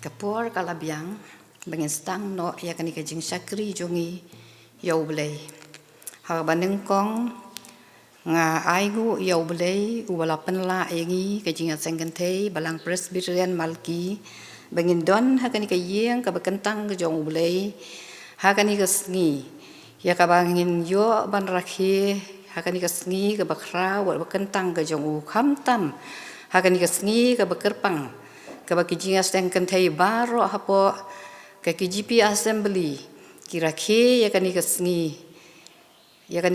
Kapur kalabiang bangin stang no ya kani ka jing sakri jongi yau blei ha baneng kong nga aigu yau blei wala penla yangi ka jing sengkentei balang presbyterian malki bangin don ha kani ka yeng ka bakentang ka jong blei ha kani ka sngi ya ka bangin yo ban rakhi ha kani ka sngi ka bakra wa bakentang ka jong kham tam ha kani ka sngi ka bakerpang ka bakijing sengkentei baro hapo ka KGP assembly kira ke ya kani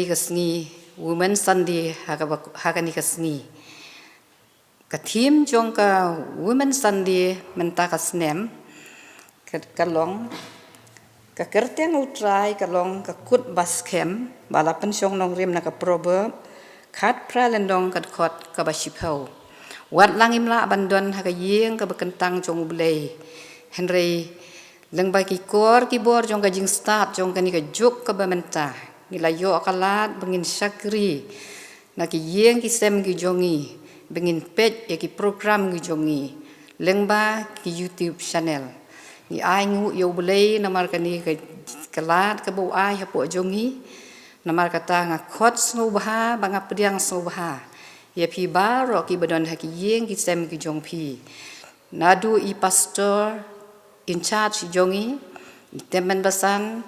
kasngi women sunday hakani kasngi ka team jong ka women sunday menta kasnem kalong ka kerteng utrai kalong ka kut baskem bala pensyong nong rim na ka proverb khat pralendong ka khot ka basipau wat langim la bandon ha ka yeng ka bekentang jong blei henry leng bagi kor ki bor jong ka jing start jong kani ka juk ka bamenta nila yo akalat bengin sakri na ki yeng ki sem ki jongi bengin pet ya ki program ki jongi leng ba ki YouTube channel ni ai ngu yo blei namar kani ka kalat ka bo ai ha po jongi namar kata nga khot snu bha banga pediang snu bha ya pi baro ki badon ha ki yeng ki sem ki jong pi nadu I pastor in charge jongi temen basan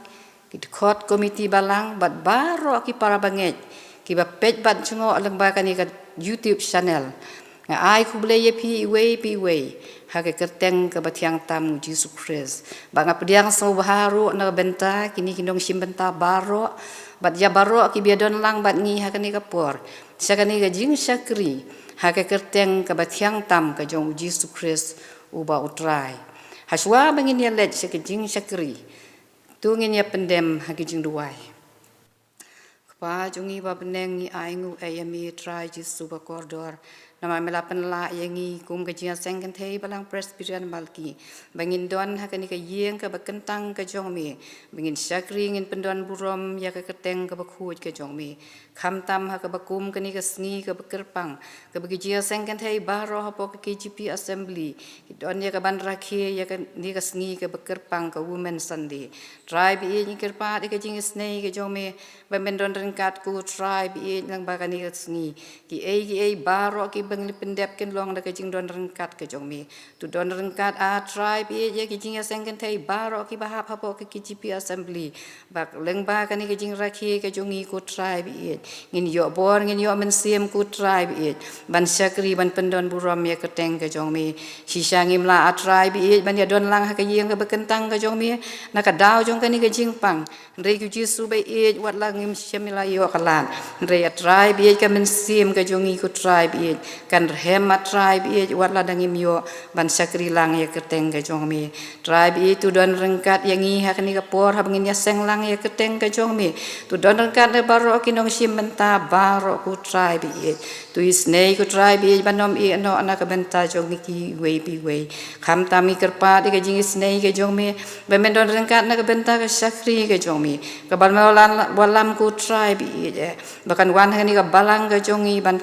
ki khot committee balang bat baro ki para banget ki ba pet bat chungo alang ba kani ka YouTube channel nga ai ku ble ye pi we ha ke kerteng ka bathiang tam Jesus Christ banga pediang so baharu na benta kini kinong simbenta baro bat ya baro ki biadon lang bat ngi ha kani ka por sakani ka jing sakri ha ke kerteng ka bathiang tam ka jong Jesus Christ uba utrai haswa bangin ya let sekejing sakri tungin ya pendem hakijing duai kapa jungi ba beneng ni aingu ayami try jisu ba kordor nama melapan la yangi kum kejing sengkentei balang presbyterian malki bangin don hakani ka yeng ka bakentang ka jongmi bangin sakri ngin pendon burom ya ka keteng ka bakhuj ka jongmi kham tam ha ka bakum kani ka sngi ka bakerpang ka bagijia sengkentei baro hapo ka KGP assembly don ya ka ban rakhi ya ka ni ka sngi ka bakerpang ka women sunday tribe I ni kerpa ka jing snei ka jongmi bamendon rengkat ku tribe I nang ba kani ka sngi ki ai baro ki bang pendep ken long da ka jing don rengkat ka jongmi tu don rengkat a tribe I ya ki jing sengkentei baro ki bahap hapo ka KGP assembly bak leng ba kani ka jing rakhi ka jongi ku tribe I ngin yo bor ngin yo mensiem ku tribe I ban sakri ban pendon burom ya keteng ka jongmi sisangim la a tribe I ban ya don lang ha ka yeng ka bekentang ka jongmi na ka daw jong kani ka jing pang re ku jisu be I wat langim semila yo kalan re ya tribe I ka mensiem ka jongi ku tribe I kan hemat tribe I wat la dangim yo ban sakri lang ya keteng ka jongmi tribe I tu don rengkat yang I ha kani ka por ha bangin ya seng lang ya keteng ka jongmi tu don rengkat le baro kinong sim benta baro ku tribe I tu isnei ku tribe I banom I no anak benta jongi ki we kham tami kerpa di ka jing isnei ka jongmi bemen don rengkat na ka benta ka sakri ka jongmi ka balmelan walam ku tribe I bahkan wan kani ka balang ka jongi ban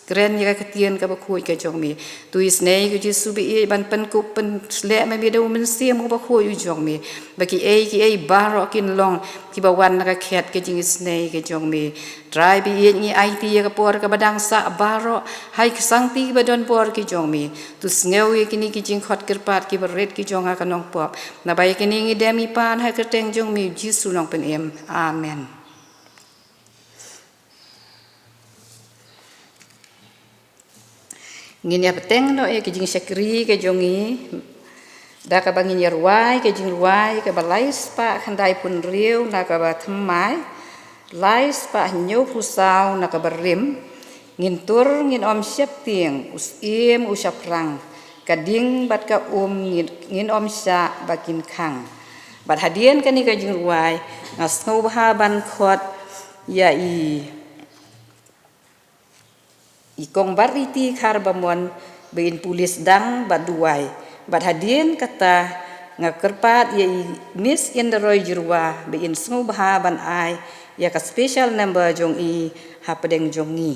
keren ya ketien ka bakhuj ka jongmi tu isnei ku jisu bi ban pen ku pen sle me bi do men siam ku bakhuj jongmi baki ki baro kin long ki bawan ka khet ka jing isnei ka jongmi tribe I ni IT ya ka por ka badang sa baro hai sangti ba don por ki jongmi tu sneu ye kini ki jing khot kerpat ki beret ki jonga ka nong pop na bai kini ngi demi pan ha keteng jongmi jisu nong pen em amen. Ngin ya peteng no ya kijing sakri ke jongi da ka bangin ya ruai ke jing ruai ke balais pa khandai pun riu na ka ba thamai lais pa nyu pusau na ka berim ngin tur ngin om siap tieng usim usaprang kading bat ka ngin om sa bakin khang bat hadien kani ka jing ruai ngasno ba ban khot ya ikong bariti khar bamon bein pulis dang baduai bad hadien kata ngakerpat ya miss in the roy jirwa bein snu bha ban ai ya ka special number jong I hapedeng jongi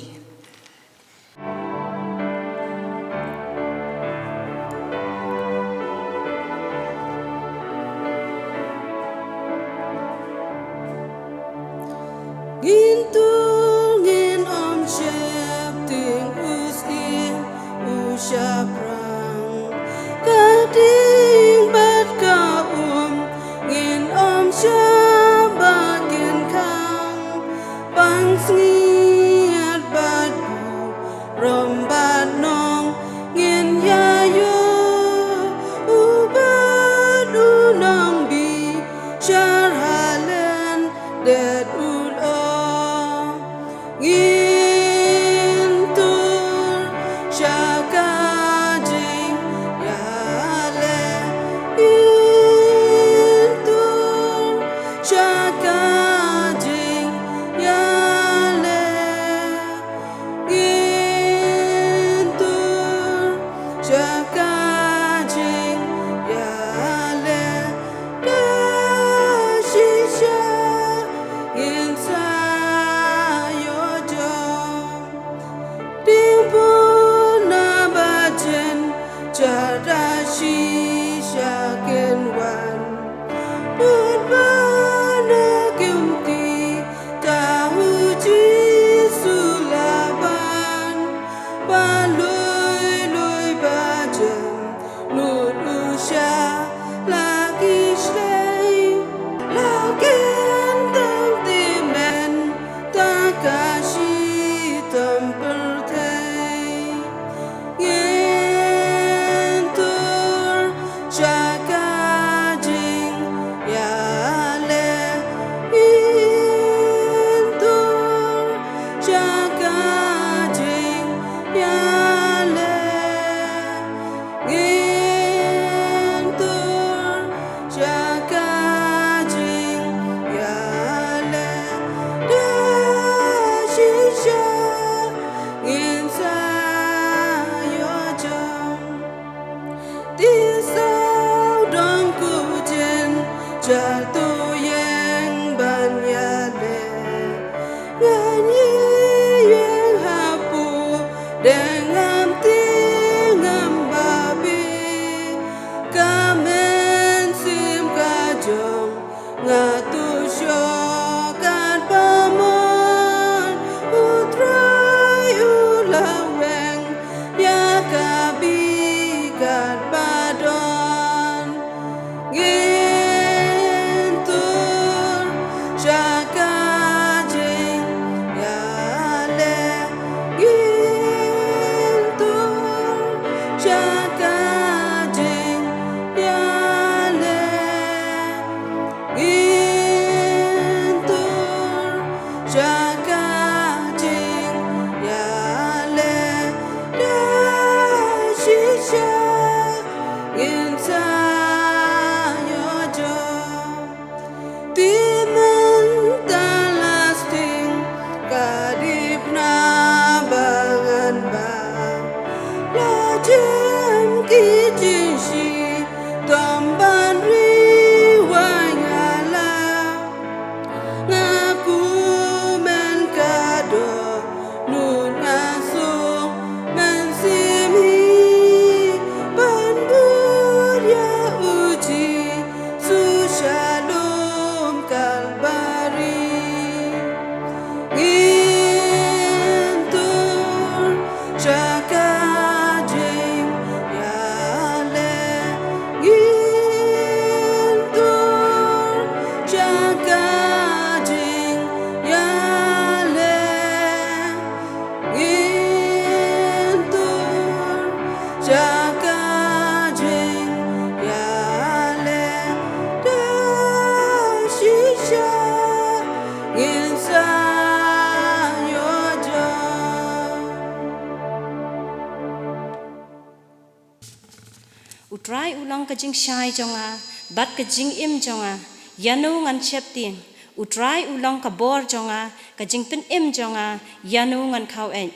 Utrai ulang ka jing shai jonga, bat ka jing im jonga, yanu ngan chep ting. Utrai ulang ka bor jonga, ka jing pin im jonga, yanu ngan kau en.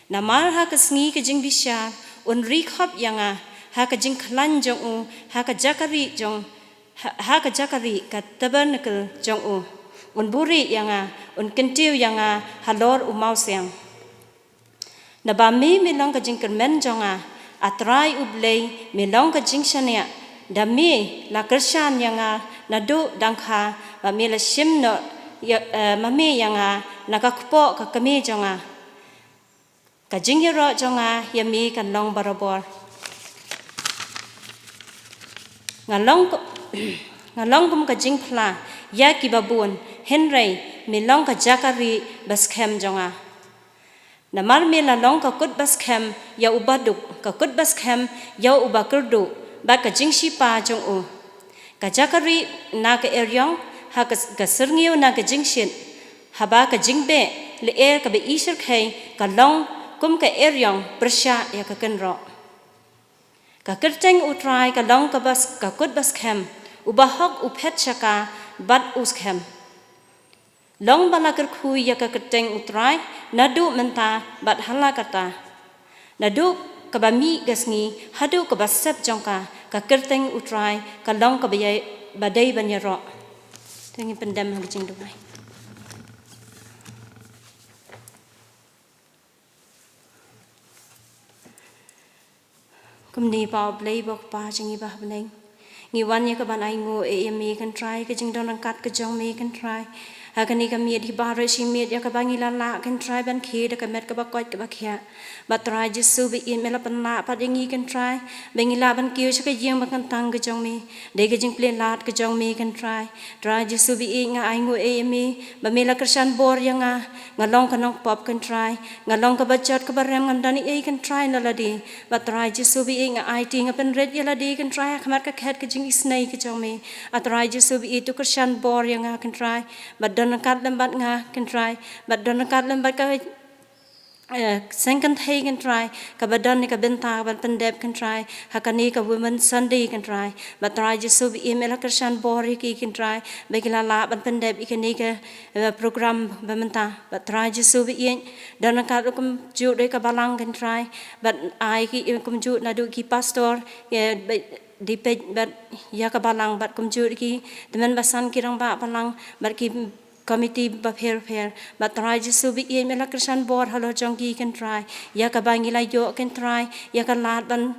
Namar ha ka sngi ka jing bisha, un rik hop yanga, ha ka jing klan jong u, ha ka jakari jong, ha ka jakari ka tabernacle jong u. Un buri yanga, un kentiu yanga, halor u mau siang. Nabami milang ka jing kermen jonga, atrai ublei milong ka jingshania dami la kershan yanga nadu dangkha ba mi la shimno mami yanga nakakpo ka kami jonga ka jingyero jonga yami kan long barabor ngalong kum ka jingphla ya ki babun henry milong ka jakari baskem jonga Namar me la long ka kut bas kem ya ubaduk ka kut bas kem ya ubakurdu ba ka jingshi pa jong u ka jakari na ka eryong ha ka serngiu na ka jingshin ha ba ka jingbe le er ka be isher khai ka long kum ka eryong persha ya ka kenro ka kerteng utrai ka long ka kut bas kem ubahok uphet chaka bat us kem Long balakar kui ya ka keteng utrai nadu menta bat halakata nadu kabami gasngi hadu kabasep jongka ka keteng utrai ka long ka badai banyaro tengi pendam hang duai kumni pa play bok pa jingi ba bleng ngi wan ya ka ban ai ngo e me kan try ka jing don kat ka jong me kan try Hakani kami di bahar simit ya kabangi lala kan try ban ke de kamet ka bakot ka bakya batrai Jesu bi in mela panla padengi kan try bengila ban kiu chaka jing bakan tang ka jong mi de ka jing plen lat ka jong mi kan try Jesu bi nga ai ngo e mi ba mela kersan bor yang ngalong kanong pop kan try ngalong ka bacot ka barem ngandani e kan try na ladi batrai Jesu bi nga ai ting pen red ya ladi kan try khamat ka khet ka jing isnai ka jong mi atrai Jesu bi tu kersan bor yang kan try badan kat lembat nga kan try badan kat lembat ka Second hay can try, kabadan ni kabenta ban pendep can try, hakani ka women Sunday can try, but try just so be email Christian bori ki can try, begila la ban pendep ikani ka program bamenta, but try just so be in, dan ka kum ju de ka balang can try, but I ki kum ju na du ki pastor, di page but ya ka balang but kum ju ki, teman basan kirang ba balang, but ki committee bapher but try Jesu bi in mela Christian board halo jongki can try ya ka bangila yo can try ya ka lat ban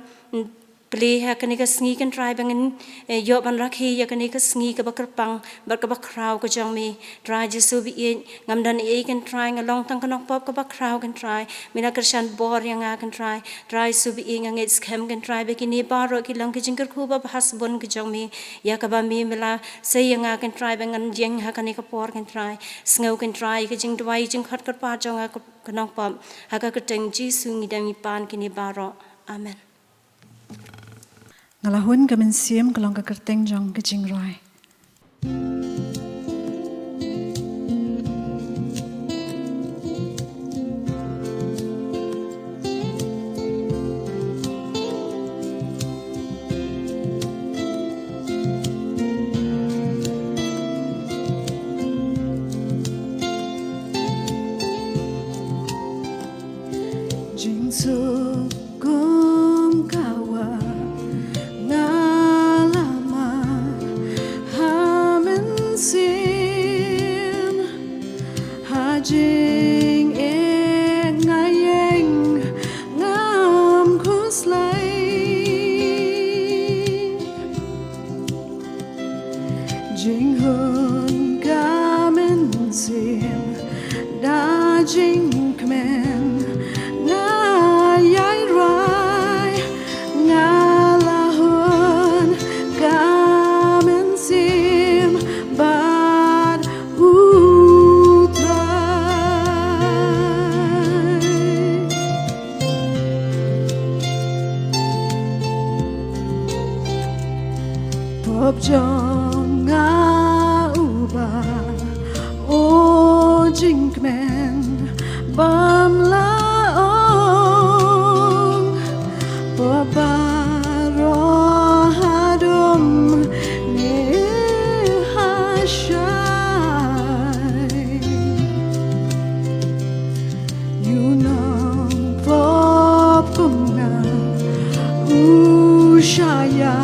play ha kani ka sngi can try bangin yo ban rakhi ya kani ka sngi ka bakar pang bar ka bakraw ka jong mi try Jesu bi in ngamdan e can try ngalong tang kanok pop ka bakraw can try mela Christian board yang can try Jesu bi in ngit scam can try bekini baro ki lang ki jingkar khu ba hasbon ka jong mi ya ka ba mi mela say yang can try bangan jeng ha kani ka por can try sngo can try ka jing dwai jing khat kar pa jong ka kanok pop ha ka teng Jesu ngi dang pan kini baro amen Ngalahun gamin siam kalong ka kerteng jong ka jing roi. Jing su kum kawa Jing e ngayeng ngam kuslay Jing hun gamen sim da jing kmen ngayay rai ngalahun gamen sim bad Pop jong nga uba o jinkmen bam laong babaro hadum ne hashai yunong pop kunga ushaya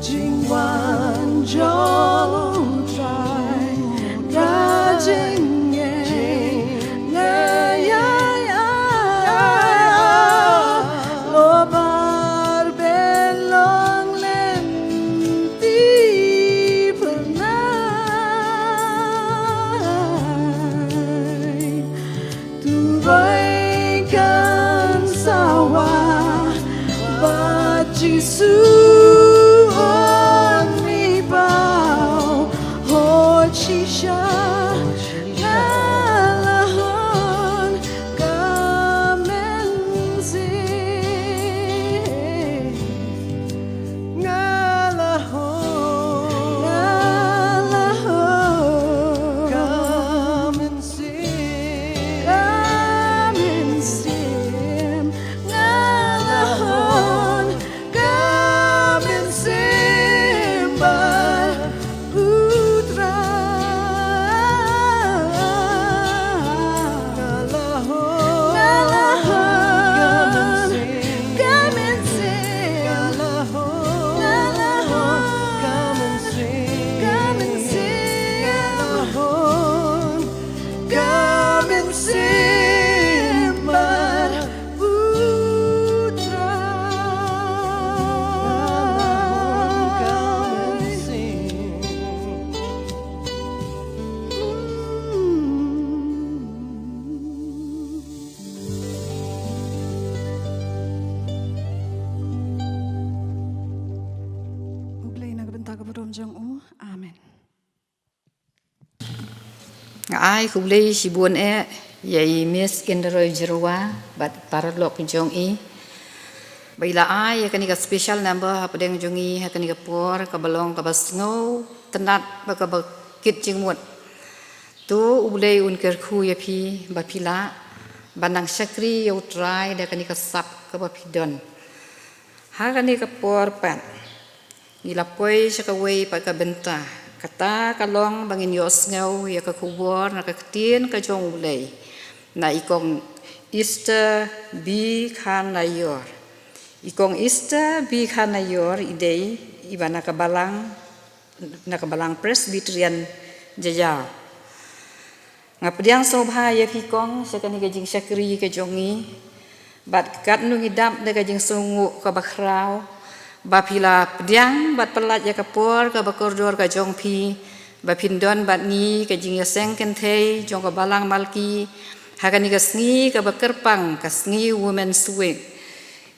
Jingwan jong try rajing lobar belong len ti pernah turai kan sawah bajisu jong u. Amen. Ai kublei sibuan yai Miss Indra Jerwa bat paralok jong i. Baila ai akan ika special number padeng jong i akan ika por ka balong ka basngo tenat ba ka bakit jingmut. Tu ublei un kerku ya pi ba pila banang syakri ya utrai da kan ika sap ka ba pidon. Ha kan ika por pan. Ila poi syakawei pa ka benta. Kata kalong bangin yos ngau ya ka kubor na ka ketien ka jong ulei na ikong Easter bi khan na yor ikong Easter bi khan na yor idei iba na ka balang Presbyterian jaya ngapdiang sobha ya pikong sakani ka jing syakri ka jongi bat kat nu ngidap de ka jing sungu ka bakrau bapila pediang bat pelat ya kapor ka bakordor ka jongpi bapindon bat ni ka jing ya sengken thei jong ka balang malki hakani ka sngi ka bakerpang ka sngi women's week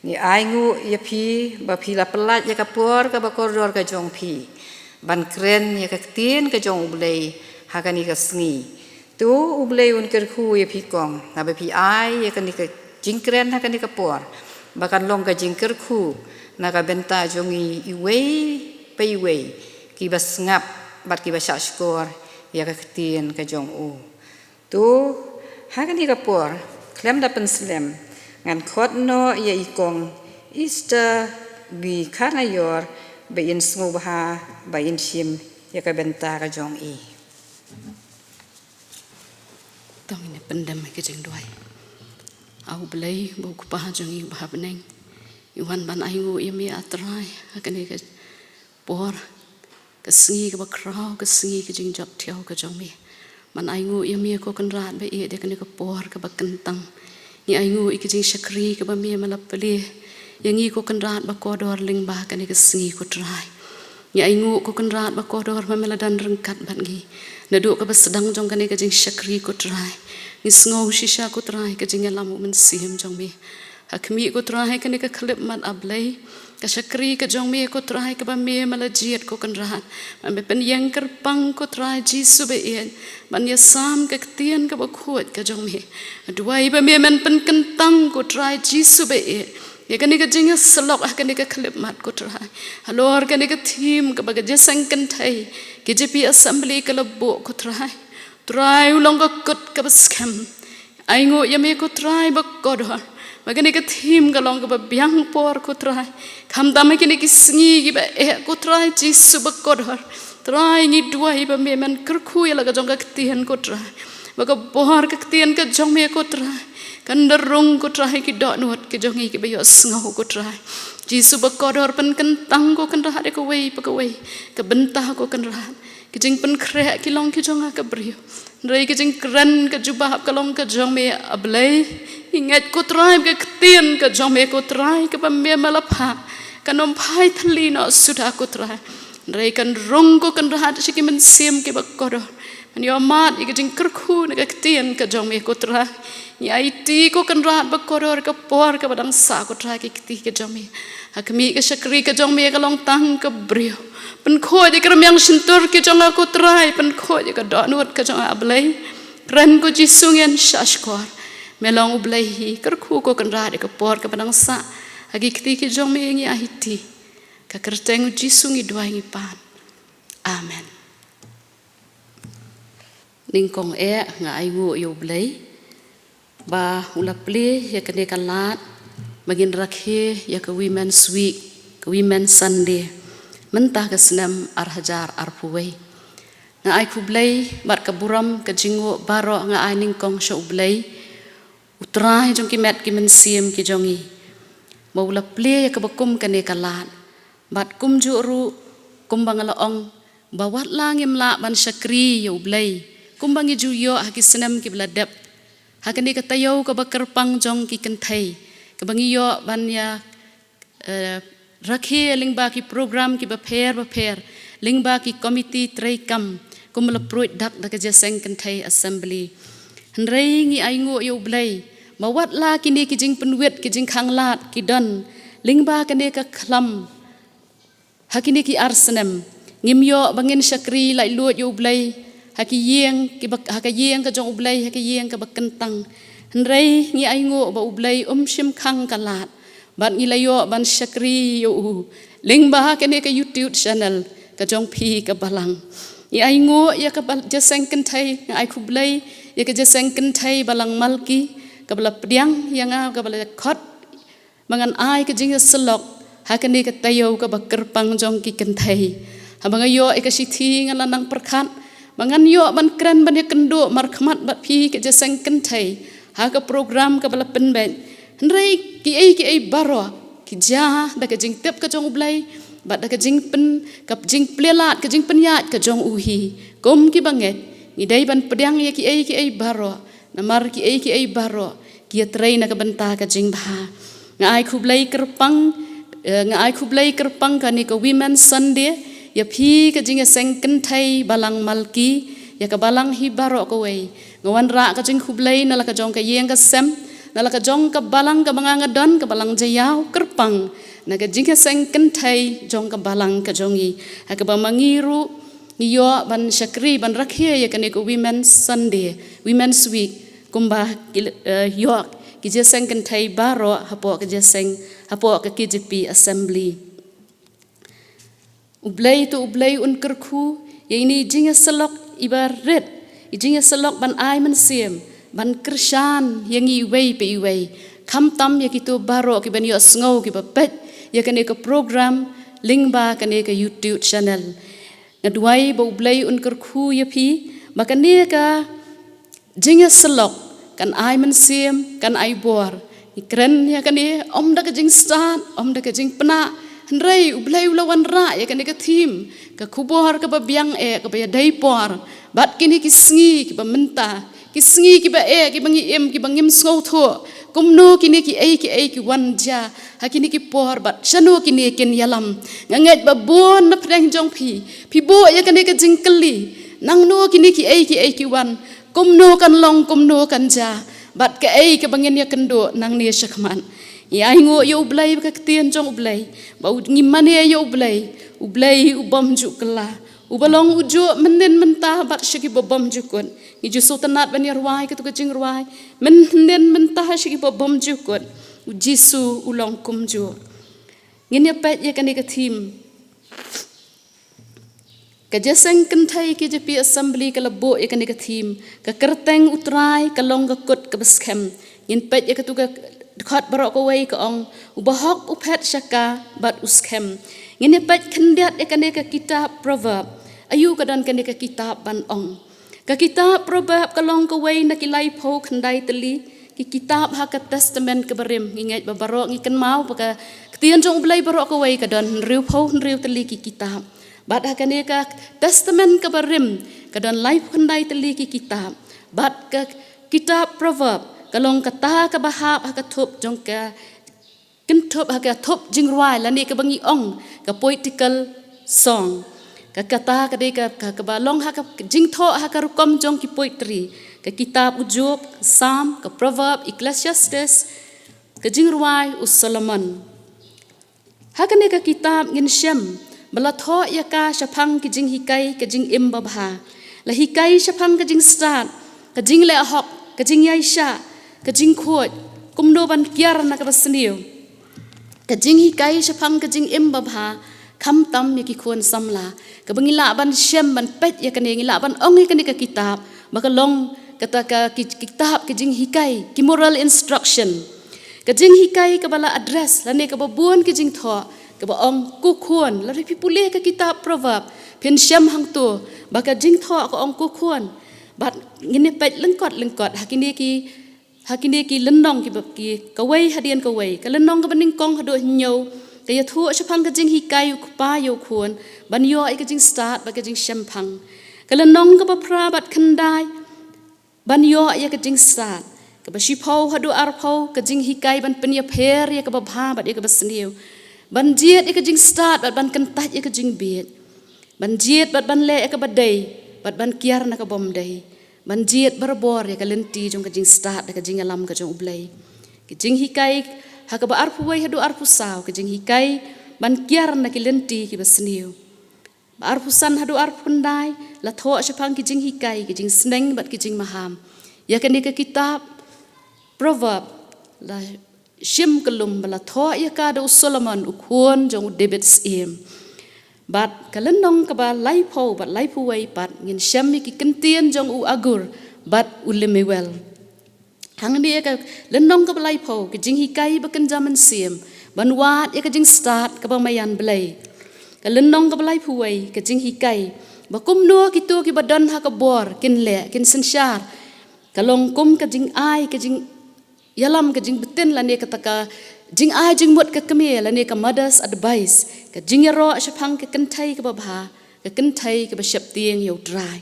ni aingu ya pi bapila pelat ya kapor ka bakordor ka jongpi ban kren ya ka tin ka jong ublei hakani ka sngi tu ublei un kerku ya pi kong na bapi ai ya kan ka jingkren hakani ka por bakan long ka jingkerku naga benta jongi iwei pe iwei ki bas ngap bat ki bas skor ya ka ketien ka jong u tu hakan ka por klem da penslem ngan khot no ya ikong Easter bi kana yor be in sngu ba ba in shim ya ka benta ka jong i tong ni pendam ke jeng doi au blai bu ku pa jong i ba beneng Iwan ban aingu yami atrai akan ke por ke singi ke bakrau ke singi ke jingjak tiau ke jongmi man aingu yami ko kan rat be de kan ke por ke bakentang ni aingu ik jing syakri ke bami malapeli yang i ko kan rat ba kodor ling ba kan ke singi ko trai ni aingu ko kan rat ba kodor mameladan rengkat ban gi naduk ke sedang jong kan ke jing syakri ko trai ni sngo shisha ko trai ke jing lamu men sim jongmi Hakmi ko terahi kan ika klip mat ablay ka syakri ka jongmi ko terahi ka bami malajiat ko kan rahat man pen yang kerpang ko terahi jisu be ien man ya sam ka ketien ka bakhuat ka jongmi aduai bami man pen kentang ko terahi jisu be ien ya kan ika jinga selok kan ika klip mat ko terahi halor kan ika tim ka bagaja sangkan thai KJP assembly ka lebo ko terahi ulong ka kut ka baskem aingo yami ko terahi bakodor Magani ka thim galong ka biang por ko try kham dam ki ni kisngi ki ba ko try jisu ba kodor try ngi duai ba me man kerku ya laga jong ka tien ko try ba ka bor ka tien ka jong me ko try kan derung ko try ki dot nuat ki jong ki ba yo ngau ko try jisu ba kodor pen kentang ko kan rahat ko wei pa ka wei ka bentah ko kan rahat ki jing pen krek ki long ki jong ka brio Rai ke jing keren ke jubah kalong ke jong me ablay ingat ko try ke ketien ke jong me ko try ke pambe malapha kanom phai thali no sudah ko try rai kan rong ko kan rahat siki men sim ke bakodo man yo mat ke jing kerku ne ke ketien ke jong me ko try ni IT ko kan rahat bakodo ke por ke badang sa ko try ke keti ke jong me hakmi ke syakri ke jong me kalong tang ke brio pen kho je kram yang sentur ke jong aku try pen kho je ka dot nuat ke jong ablay kren ko jisungen shashkor melong ublay hi kerku ko kan ra de ke por ke padang sa agi kti ke jong me ngi ahiti ka kerteng jisungi dua ngi pan amen ningkong nga aingu yo ublay ba ulapli ya ke de kalat magin rakhe ya ke women's week ke women's sunday mentah ke senam arhajar arpuwei nga ai kublai mat ka buram ka jingo baro nga ai ningkong sha ublai utrai jong ki met ki mensim ki jongi maula ple ka bakum ka ne kalat bat kum juru kumbang laong bawat langim la ban syakri ya ublai kumbangi juyo ha ki senam ki bladap ha ka ne ka tayo ka bakerpang jong ki kenthai ka bangi yo ban ya rakhe lingba ki program ki baper lingba ki committee traikam kumla proit dak da ka jeseng kenthai assembly hnrei ngi aingo yo blai mawat la ki ni ki jing penwet ki jing khanglat ki don lingba ka ne ka khlam hakini ki arsenem ngim yo bangin syakri lai luat yo ublay haki yeng haka yeng ka jong ublay haki yeng ka bakentang henrei ngi ai ngo ba ublay shim khang kalat ban ngi layo ban syakri yo ling ba ka ne ka YouTube channel ka jong phi ka balang ngi ai ngo ya ka jaseng kentai ngi ai kublay ya ka jaseng kentai balang malki ka bala pdiang yang ka bala khot mangan ai ka jing selok hakani ka tayo ka bakerpang jong ki kentai habang yo ka sithi ngala nang perkhat mangan yo ban kren ban ya kendo markhmat bat phi ka jaseng kentai ha ka program ka bala penben henrei ki ai baro ki ja da ka jing tep ka jong ublay bat da ka jing pen ka jing plelat ka jing penyat ka jong uhi kom ki banget ni dai ban pedang ya ki ai baro namar ki ai baro ki train na ka banta ka jing bha ngai khublai kerpang ka ni ka women sunday ya phi ka jing seng kentai balang malki ya ka balang hi baro ko wei ngawan ra ka jing khublai na la ka jong ka yeng ka sem na la ka jong ka balang ka manganga don ka balang jayau kerpang na ka jing seng kentai jong ka balang ka jongi ha ka ba mangiru yo ban syakri ban rakhia ya ka ni ka women sunday women's week kumba yo ki jaseng kentai baro hapo ka jaseng hapo ka KJP assembly ublay un kerku ya ini jinga selok ibarat jinga selok ban ai man sim ban kersan yang iwei pe iwei kam tam ya kitu baro ki ban yo sngo ki babet ya kan ka program lingba kan ka YouTube channel ngadwai ba ublay un kerku ya pi maka ne ka jinga selok kan ai man sim kan ai bor ikren ya kan om da ka jing start om da ka jing pena henrei ublay ulawan ra ya kan ka thim ka khubor ka ba biang ka ba dai por bat kini ki sngi ki ba menta ki sngi ki ba ki bangi em ki bangim sngo tho kumno kini ki ki wan ja hakini ki por bat shano kini ken yalam nganget ba bon na preng jong phi bo ya kan ka jing keli nang no kini ki ki wan kumno kan long kumno kan ja bat ka ka bangin ya kendo nang ni syakman ya ngo yo ublay ka tien jong ublay ba ngimane yo ublay ubam ju kala ubalong ujo menen mentah bat syaki babam jukun ni ju sultanat ban yarwai ka tu ka jing rwai menen mentah syaki babam jukun ujisu ulong kumju ngin ya pet ya kan ka thim ka jaseng kentai KJP assembly ka labo ya kan ka thim ka kerteng utrai ka long ka kut ka beskem ngin pet ya ka tu ka khot barok ko wei ka ong ubahok uphet syaka bat uskem ngin pet kendiat ya kan ka kitab proverb ayu ka dan kan ka kitab ban ong ka kitab proverb ka long ko wei na kilai pho khandai teli ki kitab ha ka testament ka barim nginget ba barok ngi kan mau ka tien jong blai barok ko wei ka dan riu pho riu teli ki kitab bat ha kan ka testament ka barim ka dan life khandai teli ki kitab bat ka kitab proverb kalong kata ka bahap ha ka thup jong ka kentup ha ka thup jingruai la ni ka bangi ong ka political song ka kata ka de ka balong ha ka jingtho ha ka rukom jong ki poetry ka kitab ujub psalm ka proverb ecclesiastes ka jingruai Solomon ha ka ne ka kitab ngin shem bala tho ya ka shapang ki jing hikai ka jing im babha la hikai shapang ka jing start ka jing le hok ka jing yaisha ka jing khot kumno ban kiar na ka basniu ka jing hikai shapang ka jing im babha kham tam ya ki khon samla ka bangila ban shem ban pet ya ka ne ngila ban ong ka ni ka kitab maka long kata ka kitab ka jing hikai ki moral instruction ka jing hikai ka bala address la ne ka babun ka jing tho ka ba ong ku khon la ri pipule ka kitab proverb pen shem hang tu ba ka jing tho ka ong ku khon bat ngine pet lengkot hakini ki lenong ki kawai hadian kawai ka lenong ka baning kong hado nyau ka ya thu shapang ka jing hikai ku pa yo khon ban yo ai ka jing start ba ka jing shampang ka lenong ka ba pra bat khandai ban yo ai ka jing start ka ba shipau hado arpau ka jing hikai ban penya pher ya ka ba bha bat ya ka ba sniu ban jiet ya ka jing start bat ban kentaj ya ka jing bet ban jiet bat ban le ya ka ba dei bat ban kiar na ka bom dei ban jiet barbor ya ka lenti jong ka jing start ka jing alam ka jong ublai ki jing hikai ha ka ba arpu wai hado arpu saw ka jing hikai ban kiar na ki lenti ki ba sniu Arpusan hadu arpundai la tho shapang kijing hikai kijing sneng bat kijing maham. Ya kan ke kitab proverb la shim kelum bala tho ya ka do Solomon ukhuan jong David sim. Bat kalenong ka ba lai pho bat lai puwai pat ngin sham ki kentien jong u agur bat ulemewel. Hang dia ka lenong ka balai pho kijing hikai ba kenjaman sim banwat ya kijing start ka ba mayan belai. Kalenong ka balai puwai kijing hikai bakum no kitu ki badan ha ka bor kin le kin sensyar kalong kum kijing ai kijing yalam kijing betin la ne kataka jing ai jing mut ka keme la ne ka mothers advice ka jing ro shapang ka kentai ka ba ka kentai ka ba shap tieng yo drai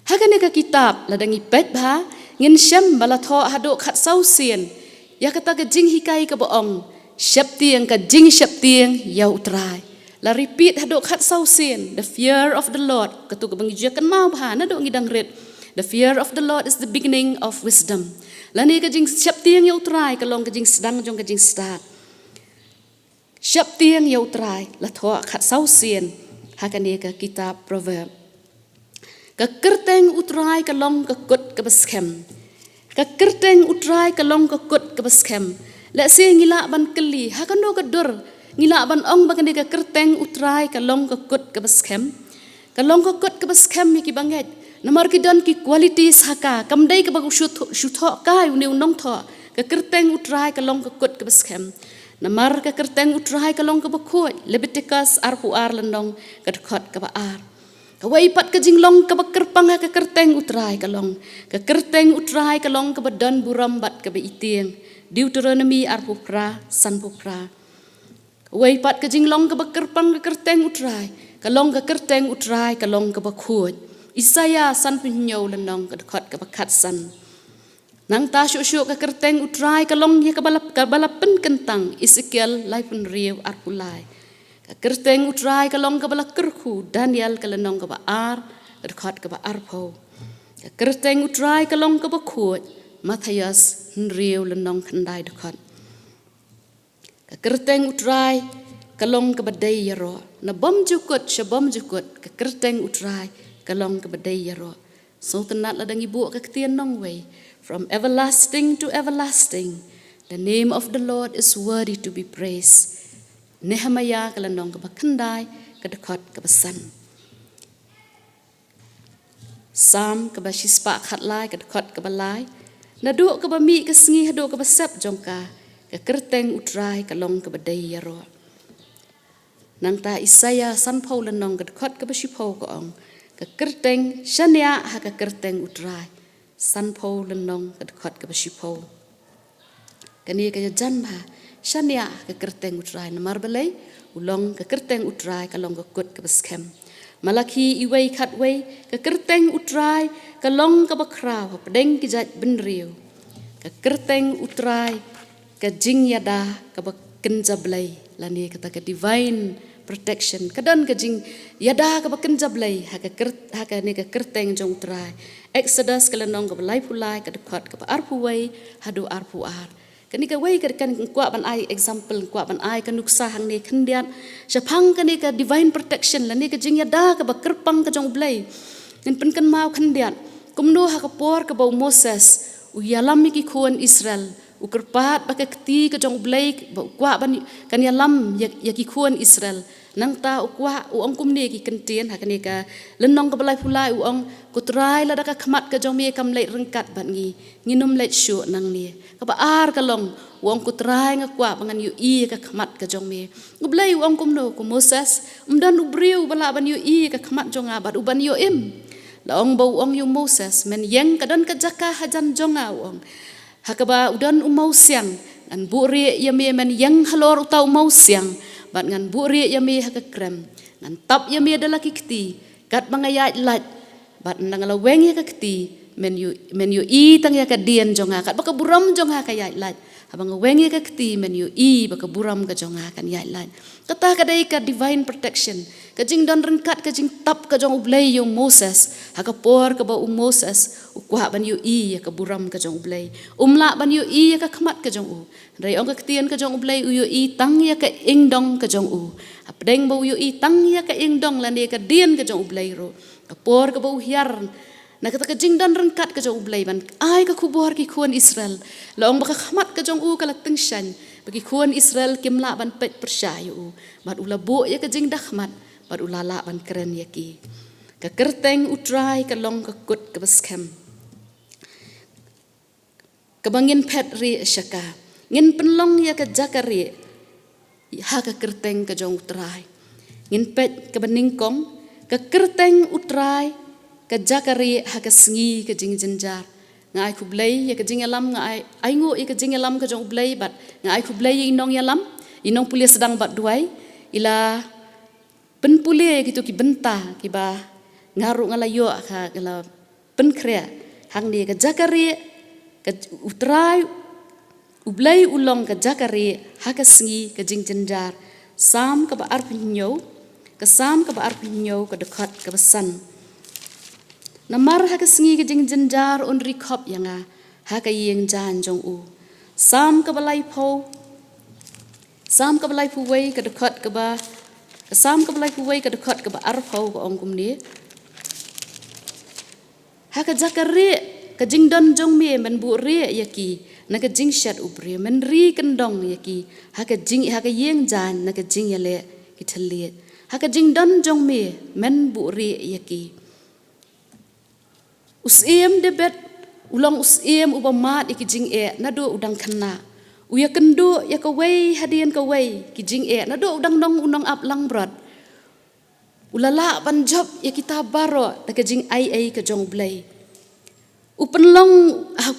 ha ka ne ka kitab la dangi pet ba ngin sham bala tho hado khat sau sien ya kata ka jing hikai ka ba ong shap tieng ka jing shap tieng yo drai la repeat hado khat sau sien the fear of the Lord katu ka bangi kan mau ba na do ngidang red the fear of the Lord is the beginning of wisdom la ni ka jing shap tieng yo trai ka long ka jing sedang jong ka jing start shap tieng yo trai la tho khat sau sien ha ka ni ka kitab proverb ka kerteng utrai ka long ka kut ka baskem ka kerteng utrai ka long ka kut ka baskem la se ngila ban keli ha ka no ka dur ngila ban ong ba ka ni ka kerteng utrai ka long ka kut ka baskem ka long ka kut ka baskem ki banget namar ki don ki qualities haka kamdai ka bagu shutho ka uni unong tho ka kerteng utrai ka long ka kut ka baskem namar ka kerteng utrai ka long ka bakhoi Leviticus arpu ar landong ka khot ka ba ar kawai pat ka jinglong ka bakerpang ka kerteng utrai ka long ka kerteng utrai ka long ka badan buram bat ka ba itieng Deuteronomy arpu pra san pu pra kawai pat ka jinglong ka bakerpang ka kerteng utrai ka long ka kerteng utrai ka long ka bakhoi Isaya san pinyo landong ka khot ka bakat san nang ta syu ka kerteng utrai ka long ya ka balapen kentang Ezekiel lai pun riu arpulai ka kerteng utrai ka long ka balak kerku Daniel ka lenong ka ba ar ka khot ka ba arpo ka kerteng utrai ka long ka ba khut Matthias riu lenong khandai de khot ka kerteng utrai ka long ka ba dei yaro na bom jukut shabom jukut ka kerteng utrai ka long ka ba dei yaro so tanat la dang ibu ka ktian nong way from everlasting to everlasting the name of the Lord is worthy to be praised Nehemiah ka landong ka bakandai ka dekat ka basan Sam ka bashispa khatlai ka dekat ka balai na du ka ba mi ka sngi hado ka basap jongka ka kerteng utrai ka long ka badai yaro nang ta Isaya san pau landong ka dekat ka bashipau ka ong ka kerteng shania ha ka kerteng utrai san pau landong ka dekat ka bashipau kani ka jan ba shania ka kerteng utrai na marbalai ulong ka kerteng utrai ka long ka kut ka baskem Malaki iway khatway ka kerteng utrai ka long ka bakraw padeng ki jat benriu ka kerteng utrai ka jing yada ka baken jablai lani kata ka divine protection kadan ka jing yada ka baken jablai ha ka ni ka kerteng jong utrai Exodus ka lanong ka balai pulai ka dekat ka arpuway hadu arpu ar kani ka way ka kan kwa ban ai example kwa ban ai ka nuksa hang ni khandian shapang kani ka divine protection lani ka jing yada ka bakerpang ka jong blai nin pen kan mau khandian kumno ha ka por ka bau Moses u yalam ki khuan Israel u kerpat ba ka kti ka jong blai ba kwa ban kan yalam ya ki khuan Israel nang ta u kwa u ong kum ni ki kentien ha kani ka lenong ka balai pulai u ong kutrai la da ka khmat ka jong mi kam lei rengkat ban ngi nginum lei shu nang ni ka ba ar ka long wong kutrai nga kwa bangan yu i ka khmat ka jong mi ublai wong kum no ku Moses umdan ubriu bala ban yu i ka khmat jong abat uban yu im la ong bau ong yu Moses men yang kadan ka jaka hajan jong awong hakaba udan umau siang an buri ya me men yang halor utau mau siang bat ngan buri ya me ha ka krem ngan tap ya me adalah kikti kat mangayat lat bat nang la weng ya ka kti men yu i tang ya ka dien jong ha kat baka buram jong ha ka yat lat abang wengi ka kti men yu ba ka buram ka jonga kan yai lain kata kadai ka divine protection ka jing don rengkat ka jing tap ka jong ublay yung Moses ha ka por ka ba Moses ukwa ban yu ya ka buram ka jong ublay umla ban yu ya ka khamat ka jong rai ong ka ktien ka jong ublay yu tang ya ka ingdong ka jong apdeng ba yu tang ya ka ingdong lan ka dien ka jong ublay ro ka por ka ba hiar na kata ka jing don rengkat ka jong ublay ban ai ka kubor ki kuan Israel laong ba ka khamat ka jong ka lateng shan bagi kuan Israel kimla ban pet persyayu bat ula bo ya ka jing dakhmat bat ula la ban keren ya ki ka kerteng utrai ka long ka kut ka baskem ka bangin pet ri syaka ngin penlong ya ka jakari ha ka kerteng ka jong utrai ngin pet ka beningkong ka kerteng utrai ka jakari ha ka sengi ka jing jenjar ngai ku blai ya ka jing alam ngai ai ngo ya ka jing alam ka jong blai bat ngai ku blai inong yalam inong pulia sedang bat duai ila pen pulia gitu ki benta ki ba ngaru ngalayo ka ngala pen krea hang ni ka jakari ka utrai ublai ulong ka jakari ha ka sengi ka jing jenjar sam ka ba arpinyo ka sam ka ba arpinyo ka dekat ka besan namar ha ka sengi ka jing jenjar on rikop yanga ha ka yeng jan jong sam ka balai pho sam ka balai phu wei ka dekat ka ba sam ka balai phu wei ka dekat ka ba ar pho ka ong kum ni ha ka jakari ka jing don jong me men bu re yaki na ka jing shat ubre men ri kendong yaki ha ka yeng jan na ka jing yale ki thaliet ha ka jing don jong me men bu re yaki usiem debet ulang usiem ubamat iki jing na do udang khana uya kendo ya ka wei hadian ka wei ki jing na do udang nong unong ap lang brot ulala ban job ya kita baro ta ka jing ai ka jong blai upenlong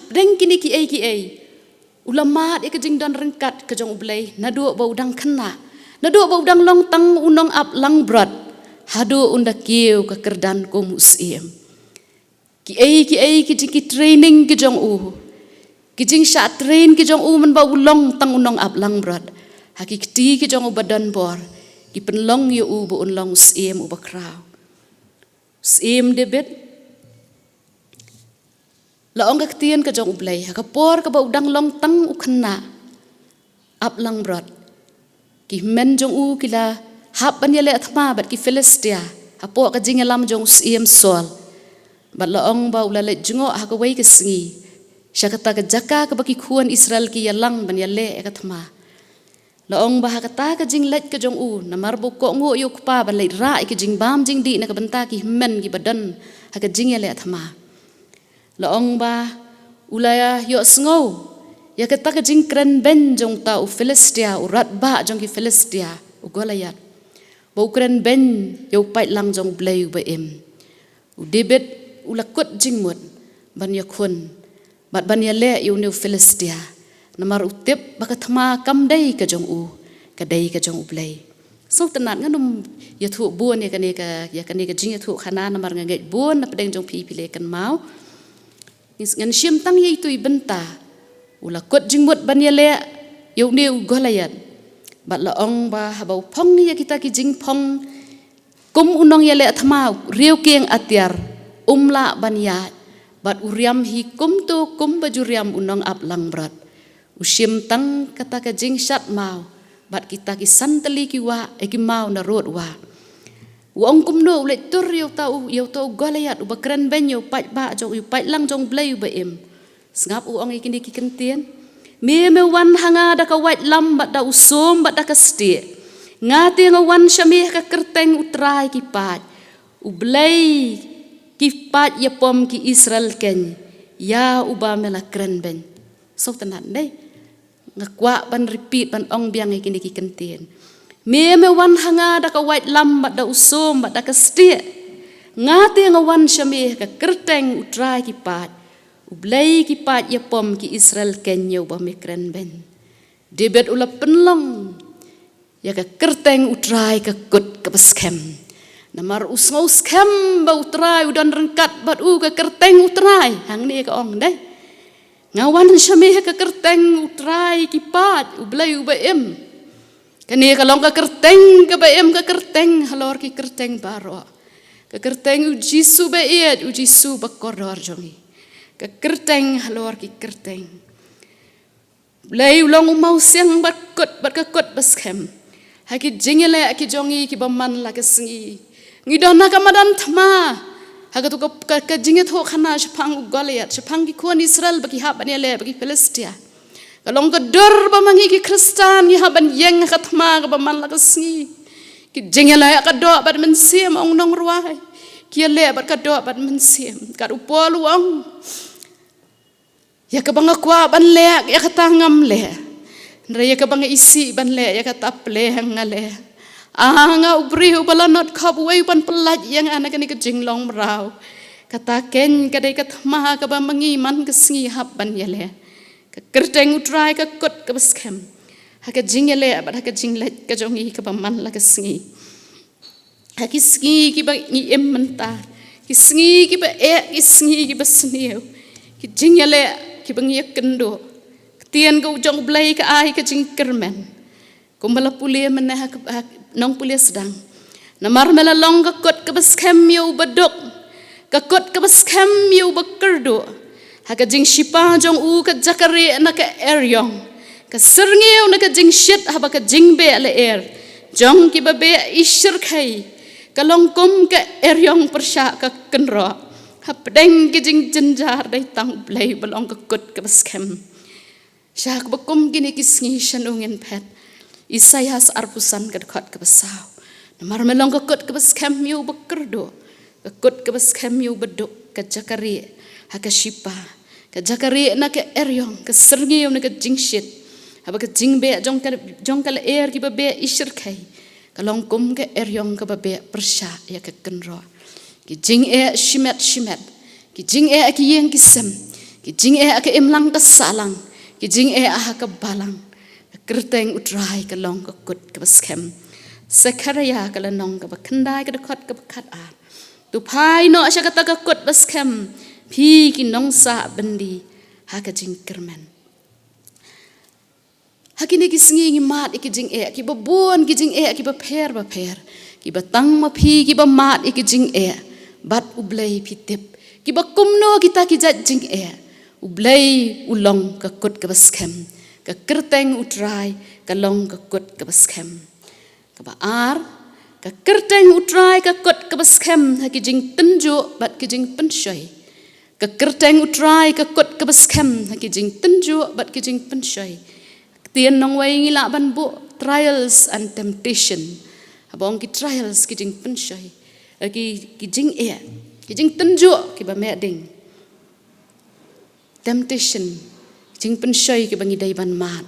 deng kini ki ai ulamat ya ka jing don rengkat ka jong blai na do ba udang khana na do ba udang long tang unong ap lang brot hado unda kieu ka kerdan ko musiem ki ai ki jing ki training ki jong ki jing sha train ki jong man ba ulong tang unong ap lang brot hakikti ki jong badan bor ki penlong yu bu unlong siem ba kraw siem debet la ong ka tien ka jong ublai ka por ka ba udang long tang ukhna ap lang brot ki men jong kila hap ban yale athma bat ki Philistia apo ka jing lam jong siem sol bat la ong ba ulale jungo ha ka wei ka sengi syakata ka jaka ka baki kuan Israel ki yalang ban yale ka thma la ong ba ha kata ka jing let ka jong namar bu ko ngo yu pa ban le ra ki jing bam jing di na ka benta ki men ki badan ha ka jing yale thma la ong ba ulaya yo sngo ya kata ka jing kren ben jong ta Philistia urat ba jong ki Philistia ugolayat ba ukren ben yo pai lang jong blai ba em David ulakut jingmut ban yakun bat ban yale yu new Philistia namar utip bakathma kam dai ka jong ka dai ka jong ublai so tanat nganum yathu buan ya kane ka jing yathu khana namar ngai buan na pedeng jong pi pile kan mau ngan shim tang ye tu ibenta ulakut jingmut ban yale yu new golayat bat la ong ba habau phong ya kita ki jing phong kum unong yale athma riu kieng atiar umla banya bat uriam hi kum tu kum bajuriam unong ap lang brat usim tang kata ka jing shat mau bat kita ki santali ki wa ki mau na rot wa wong kum no le tur yo tau golayat u bakran ben yo pai ba jo yu pai lang jong blai ba em sngap u ong ikini ki kentien me wan hanga da ka white lam bat da usum bat da ka sti ngati nga wan syami ka kerteng utrai ki pat u blai kipat ya pom ki Israel ken ya uba mela kren ben so tanan dei ngakwa ban repeat ban ong biang ikini ki kentien me wan hanga da ka white lam bat da usum bat da ka sti ngati nga wan syami ka kerteng utrai ki pat ublai ki pat ya pom ki Israel ken ya uba me kren ben debet ula penlong ya ka kerteng utrai ka kut ka baskem namar usngau skem ba utrai udan rengkat bat ka kerteng utrai hang ni ka ong dai ngawan syameh ka kerteng utrai kipat ublai ubaem kani kalong ka kerteng ka baem ka kerteng halor ki kerteng baro ka kerteng ujisu baiet ujisu bakoror jongi ka kerteng halor ki kerteng lay ulong umau siang bat ka kot baskem haki jingele ki jongi ki baman la ka singi ngidona ka madan thama haga tu ka jinget ho khana shapang Goliath shapang ki kon Israel bagi haban le bagi Palestia kalong ka dor ba mangi ki Kristan ki haban yeng ka thma ka ba man la ka singi ki jingela ka do ba men sim ong nong ruai ki le ba ka do ba men sim ka upol wong ya ka banga kwa ban le ya ka tangam le ndra ya ka banga isi ban le ya ka tap le ngale nga ubri ubalanot kabwe ban pelat yang anak ni kejinglong merau kata ken kadai katma ka ba mangiman ka singi haban yele ka kerteng utrai ka kot ka baskem ha ka jingele ba ka jinglet ka jongi ka ba man la ka singi ha ki singi ki ba ni emmenta ki singi ki ba ki singi ki ba sniu ki jingele ki ba ngi kendo tien ka jong blai ka ai ka jingkermen kumbala pulia menah nong pulia sedang namar melalong ka kot ka baskem yo badok ka kot ka baskem yo bakerdo ha ka jing shipa jong u ka jakare na ka eryong ka serngeu na ka jing shit ha ba ka jing be le er jong ki ba be ishir khai ka longkom ka eryong persha ka kenro ha pedeng ki jing jenjar dai tang blai balong ka kot ka baskem syak bakum gini kisngi shanungen pet Isaias arpusan kedekot ke besau. Namar melong kekut ke beskem yu bekerdo. Kekut ke beskem yu beduk ke jakari. Haka shipa. Ke jakari na ke eryong. Ke sergi yu na ke jingshit. Haba ke jingbe jong kala er ki babe ishir kai. Kalong kum ke eryong ke babe persya ya ke kenro. Ki jing shimet. Ki jing ki yeng kisem. Ki jing ke imlang ke salang. Ki jing aha ke balang. Kerteng utrai ka long ka kut ka baskem sekaraya ka lanong ka bakandai ka dekot ka bakat a tu pai no asya kata ka kut baskem pi ki nong sa bendi ha ka jing kermen ha kini ki singi ngi mat ki jing ki babon ki jing ki ba pher ki batang ma pi ki ba mat ki jing bat ublai pi tip ki ba kumno kita ki jat jing ublai ulong ka kut ka baskem ka kerteng utrai ka long ka kut ka baskem ka baar ka kerteng utrai ka kut ka baskem ha ki jing tenjo bat ki jing pensoi ka kerteng utrai ka kut ka baskem ha ki jing tenjo bat ki jing pensoi tien nong wai ngi la ban bu trials and temptation abong ki trials ki jing pensoi ki jing ki jing tenjo ki ba me ding temptation jing pensoi ki bangi dai ban mat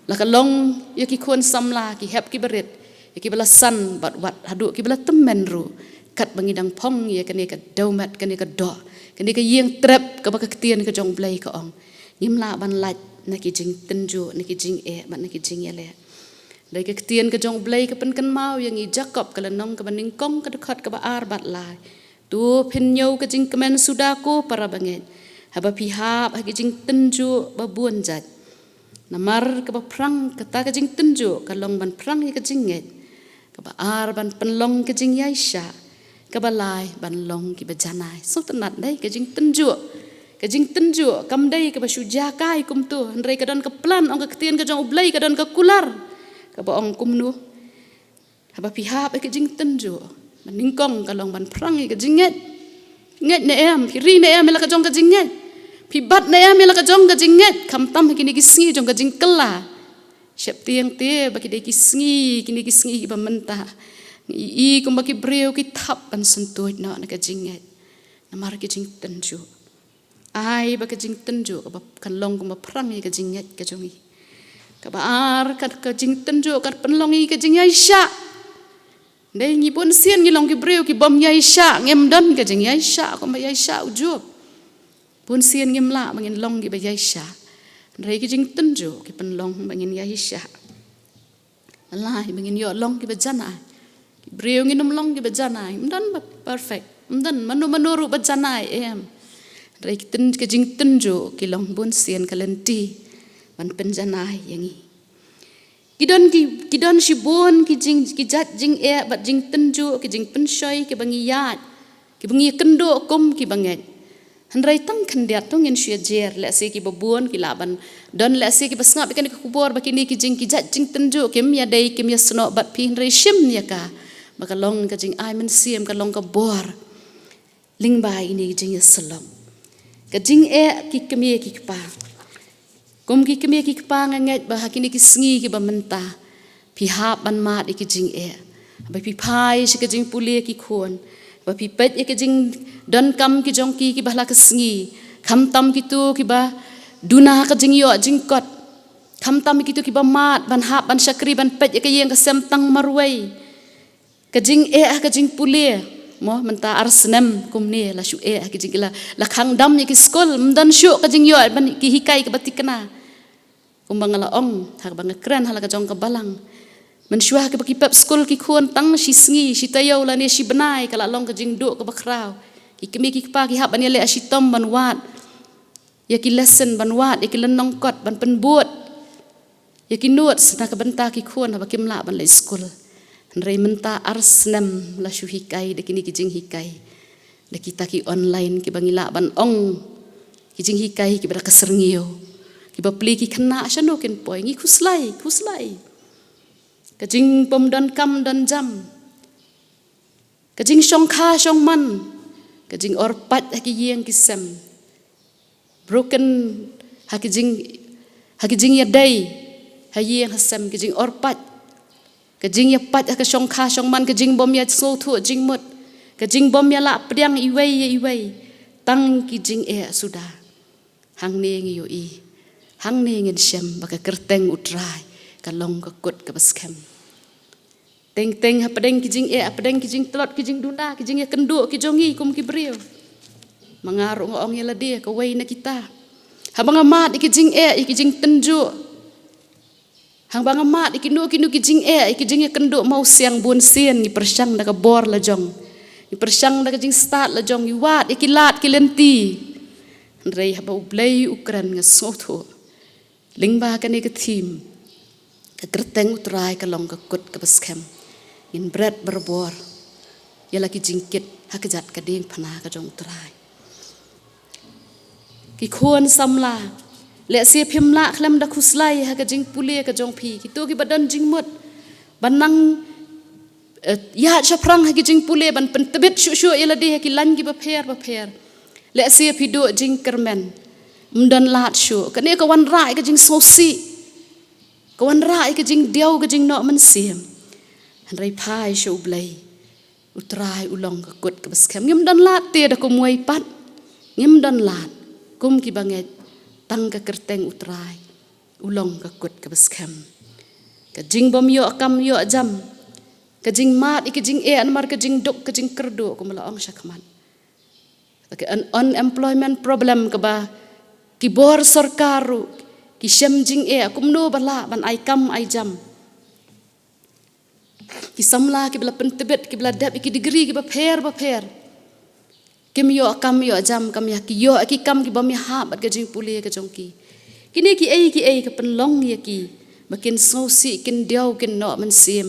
la ka long ya ki kon samla ki hep ki berit ya ki belasan bat wat hadu ki bela temen ru kat bangi dang pong ya kene ka domat kene ka do kene ka yeng trap ka ba ka tien ka jong blai ka ong nimla ban laj na ki jing tenjo na ki jing ban na ki jing yele lai ka tien ka jong blai ka pen kan mau yang i Jacob ka lanong ka baning kong ka dekat ka ba ar bat lai tu pin nyau ka jing kemen sudako para banget haba pihap hagi jing tenjo babuan jat namar ka ba prang kata ka jing tenjo ka long ban prang ka jinget ka ba ar ban penlong ka jing yaisha ka ba lai ban long ki ba janai so tanat dai ka jing tenjo kam dai ka ba suja kai kum tu ndrai ka don ka plan ong ka tien ka jong ublai ka don ka kular ka ba ong kum nu haba pihap ka jing tenjo maningkong ka long ban prang ka jinget nget ne em ri ne em la ka jong ka jinget pi bat ne em la ka jong ka jinget kam tam kini ki singi jong ka jing kela sep tiang te ba ki de ki singi kini ki singi ba menta i kum ba ki breu ki thap ban sentuit na ka jinget namar ki jing tenjo ai ba ka jing tenjo ka ba kan long kum ba prang ka jinget ka jong i ka ba ar ka jing tenjo ka penlong i ka jing Aisha dai ngi pun sien ngi long ki breu ki bom Yaisha ngem dan ka jing Yaisha ko ba Yaisha ujub pun sien ngem la mangin long ki ba Yaisha ndai ki jing tenjo ki pen long mangin Yaisha Allah mangin yo long ki ba jana ki breu ngi nom long ki ba jana dan ba perfect dan manu ru ba jana em Rai ke jing tunjuk ki long bun sian kalenti ban penjanai yangi. Kidon si bon ki jat jing bat jing tunjuk ki jing pensoi ki bangi yat ki bangi kendo kum ki banget. Handrai tang kendiat tong in syia jer la se ki babon ki laban don la se ki basngap ikan ki kubor bakini ki jat jing tunjuk ki mia dai ki mia sno bat pi handrai shim ya ka maka long ka jing ai men siam ka long ka bor ling bai ini jing ya salom ka jing ki kemia ki pa kum ki kemia ki pa nganget ba hakini ki sngi ki ba menta pi hap ban mat ki jing ba pi pai shi ka jing pulia ki khon ba pi pet ki jing don kam ki jong ki bahla ka sngi kham tam ki tu ki ba duna ka jing yo jing kot kham tam ki tu ki ba mat ban hap ban syakri ban pet ka yeng ka sem tang marwai ka jing ka jing pulia mo menta arsnem kumni la shu ki jing la khang dam ki skol mdan shu ka jing yo ban ki hikai ka batikna kumbang la ong hak bang kren hala ka jong ka balang men shua ka baki pep skol ki khon tang shi sngi shi tayo la ne shi benai kala long ka jing do ka bakrau ki kemi ki pa ki hap ban le shi tom ban wat ya ki lesson ban wat ya ki lenong kot ban penbuat ya ki notes na ka benta ki khon ha bakim la ban le skol Rai menta arsnem la shu hikai de kini ki jing hikai de kita ki online ki bangila ban ong ki jing hikai ki bra kaserngiyo ki ba pli ki khna shano ken poi ngi khuslai ka jing pom don kam don jam ka jing shong kha shong man ka jing or pat ki yeng ki sem broken ha ki jing ya dai ha yeng ha sem ki jing or pat ka jing ya pat ka shong kha shong man ka jing bom ya so thu jing mut ka jing bom ya la pdiang iwei tang ki jing sudah hang ne ngi yo hang ne ngin shem baka kerteng utrai ka long ka kut ka baskem teng ha padeng ki jing telot ki jing dunda ki jing ya kendu ki jongi kum ki brio mangaru ngong ya la dia ka wei na kita ha bang amat ki jing tenju hang bang amat ikinu ki jing ki jing ya kendu mau siang bun sien ni persang da ka bor la jong ni persang da ka jing start la jong ni wat ikilat ki lenti rei ha bau blai ukran nga sotho lingba ka ni ka thim ka kerteng utrai ka long ka kut ka baskem in bread berbor yala ki jingkit ha ka jat ka ding phana ka jong utrai ki khon samla le se phim la khlam da khuslai ha ka jing pulia ka jong phi ki to ki badan jing mut banang ya chaprang ha ki jing pulia ban pentebet shu yala de ha ki lan ki ba pher le se phi do jing kermen mdan lat shu ka ne ka wan rai ka jing sosi ka wan rai ka jing deu ka jing no man sim han rai phai shu blai utrai ulong ka kut ka baskem ngim dan lat te da ko muai pat ngim dan lat kum ki banget tang ka kerteng utrai ulong ka kut ka baskem ka jing bom yo kam yo jam ka jing mat ki jing an mar ka jing duk ka jing kerdo ko mala ong syakman ka unemployment problem ka ba ki bor sarkaru ki shem jing kumno bala ban ai kam ai jam ki samla ki bala pentebet ki bala dap ki degree ki ba pher kim yo kam yo jam kam ya ki yo ki kam ki bam ya ha bat ka jing pulia ka jong kini ki ai ka penlong ya ki makin sosi kin diau kin no man sim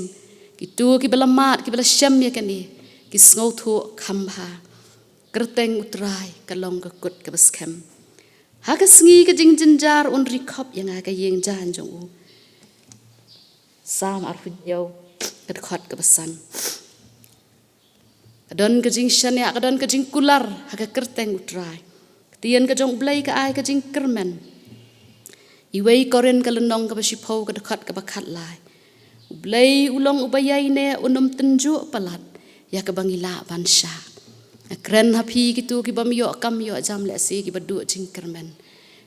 ki tu ki bala mat ki bala shem ya kani ki sngo thu khamba kerteng utrai ka long ka kut ka baskem ha ka sngi ka jing jinjar un rikop yang ka yeng jan jong u sam ar hu yo ka khot ka basan kadon ka jing shania kadon ka jing kular ha ka kerteng utrai tian ka jong blai ka ai ka jing kermen iwei koren ka lenong ka basipo ka khot ka bakhat lai blai ulong ubayai ne unum tenju palat ya ka bangila bansha kren hapi kitu ki bam yo kam yo jam le si ki badu jing kermen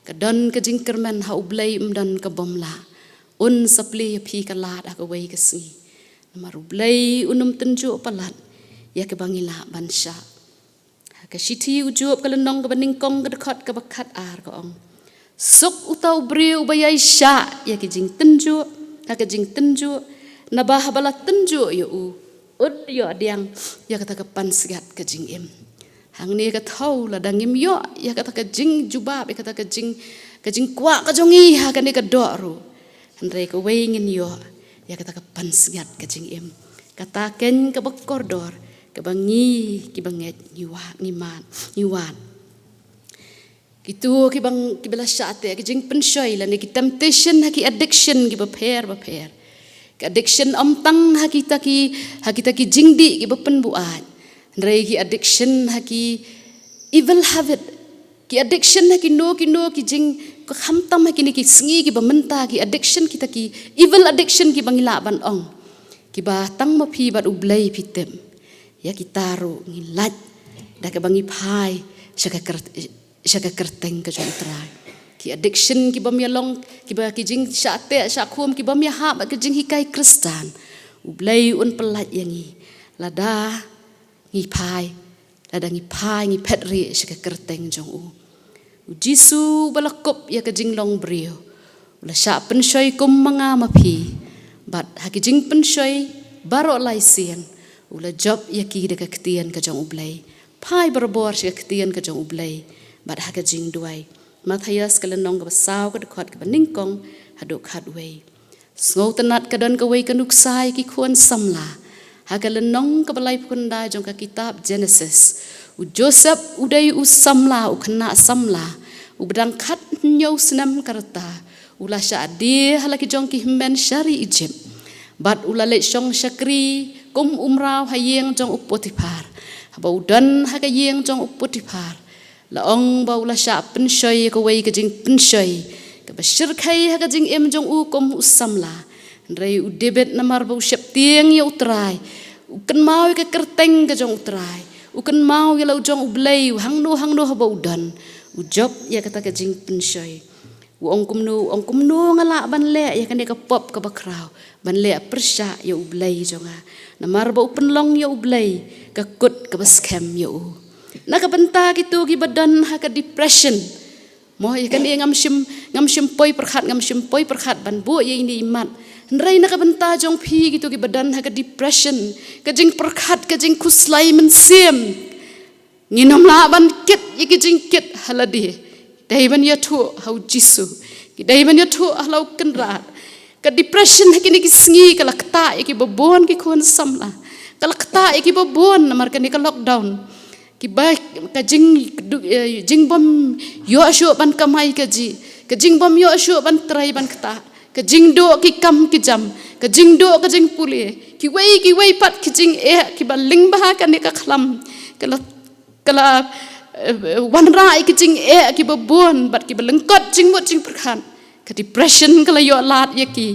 kadon ka jing kermen ha ublai umdan ka bomla un sapli phi ka lat ka wei ka si mar ublai unum tenju palat ya ke bangila bansha ka shiti ujup ka lenong ka baning kong ka khot ka bakhat ar ka ong suk utau briu bayai sha ya ke jing tenju ha ka jing tenju na bah bala tenju yo u ud yo diang ya kata ka pan sigat ka jing im hang ni ka thau la dangim yo ya kata ka jing jubab ya kata ka jing kwa ka jongi ha ka ni ka do ru andre ka wengin yo ya kata ka pansngat ka jing em kata ken ka bakor dor ka bangi ki banget niwan gitu ki bela syate ki jing pensoi la ni ki temptation ha ki addiction ki baper ki addiction amtang ha kita ki jingdi ki bapen buat Ndrai ki addiction haki evil habit ki addiction haki no ki jing ko khamtam haki ni ki sngi ki bamenta ki addiction kita ki evil addiction ki bangila ban ong ki ba tang ma phi bat ublai pitem ya ki taru ngilat da ka bangi phai shaka kerteng ka jong trai ki addiction ki bam yalong ki ba ki jing sha te sha khum ki bam ya ha ba ki jing hikai kristan ublai un pelat yangi lada ngi pai ngi petri shika kerteng jong u jisu balakop ya ka jinglong brio ula sha penshoi kum manga mapi bat ha ki jing penshoi baro lai sian ula job ya ki de ka ktian ka jong ublai pai berbor shika ktian ka jong ublai bat ha ka jing duai mathayas kalenong ka basaw ka dekhot ka baningkong haduk hadwei sngo tanat ka don ka wei ka nuksai ki khon samla Hagalenong kabalai punda jong ka kitab Genesis. U Joseph udai u samla u kena samla. U berangkat nyau senam karta. Ula syadi halaki jong ki himben syari Egypt. Bat ula lek jong syakri kum umrau hayeng jong u Potifar. Haba udan hakayeng jong u Potifar. Laong ba ula sya penshoy ka wei ka jing penshoy. Ka basyir kai hakajing em jong u kum u samla. Rai u debet namar bau syap tiang ya utrai u kan mau ka kerteng ka jong utrai u kan mau ya lau jong ublai hang no haba udan u job ya kata ka jing penshoy u ongkum no ngala ban le ya kan ka pop ka bakrau ban le persya ya ublai jonga namar bau penlong ya ublai ka kut ka baskem ya u naka benta gitu ki badan ha ka depression mo ya kan ngam shim poi perkhat ban bu ya ini imat Nrai nak benta jong pi gitu ki badan ha ka depression ka jing perkhat ka jing kuslai mensim nginom la ban kit ki jing kit haladi dai ban ya thu hau jisu ki dai ban ya thu halau kenrat ka depression ha ki ni ki sngi ka lakta ki babon ki khon samla ka lakta ki babon namar ka ni ka lockdown ki ba ka jing bom yo ashu ban kamai ka jing bom yo ashu ban trai ban kta ka jing do ki kam ki jam ka jing do ka jing puli ki wei pat ki jing ki baling bah ka ni ka khlam kala wan rai ki jing ki babon bat ki balengkot jing mot jing perkhan ka depression kala yo lat ya ki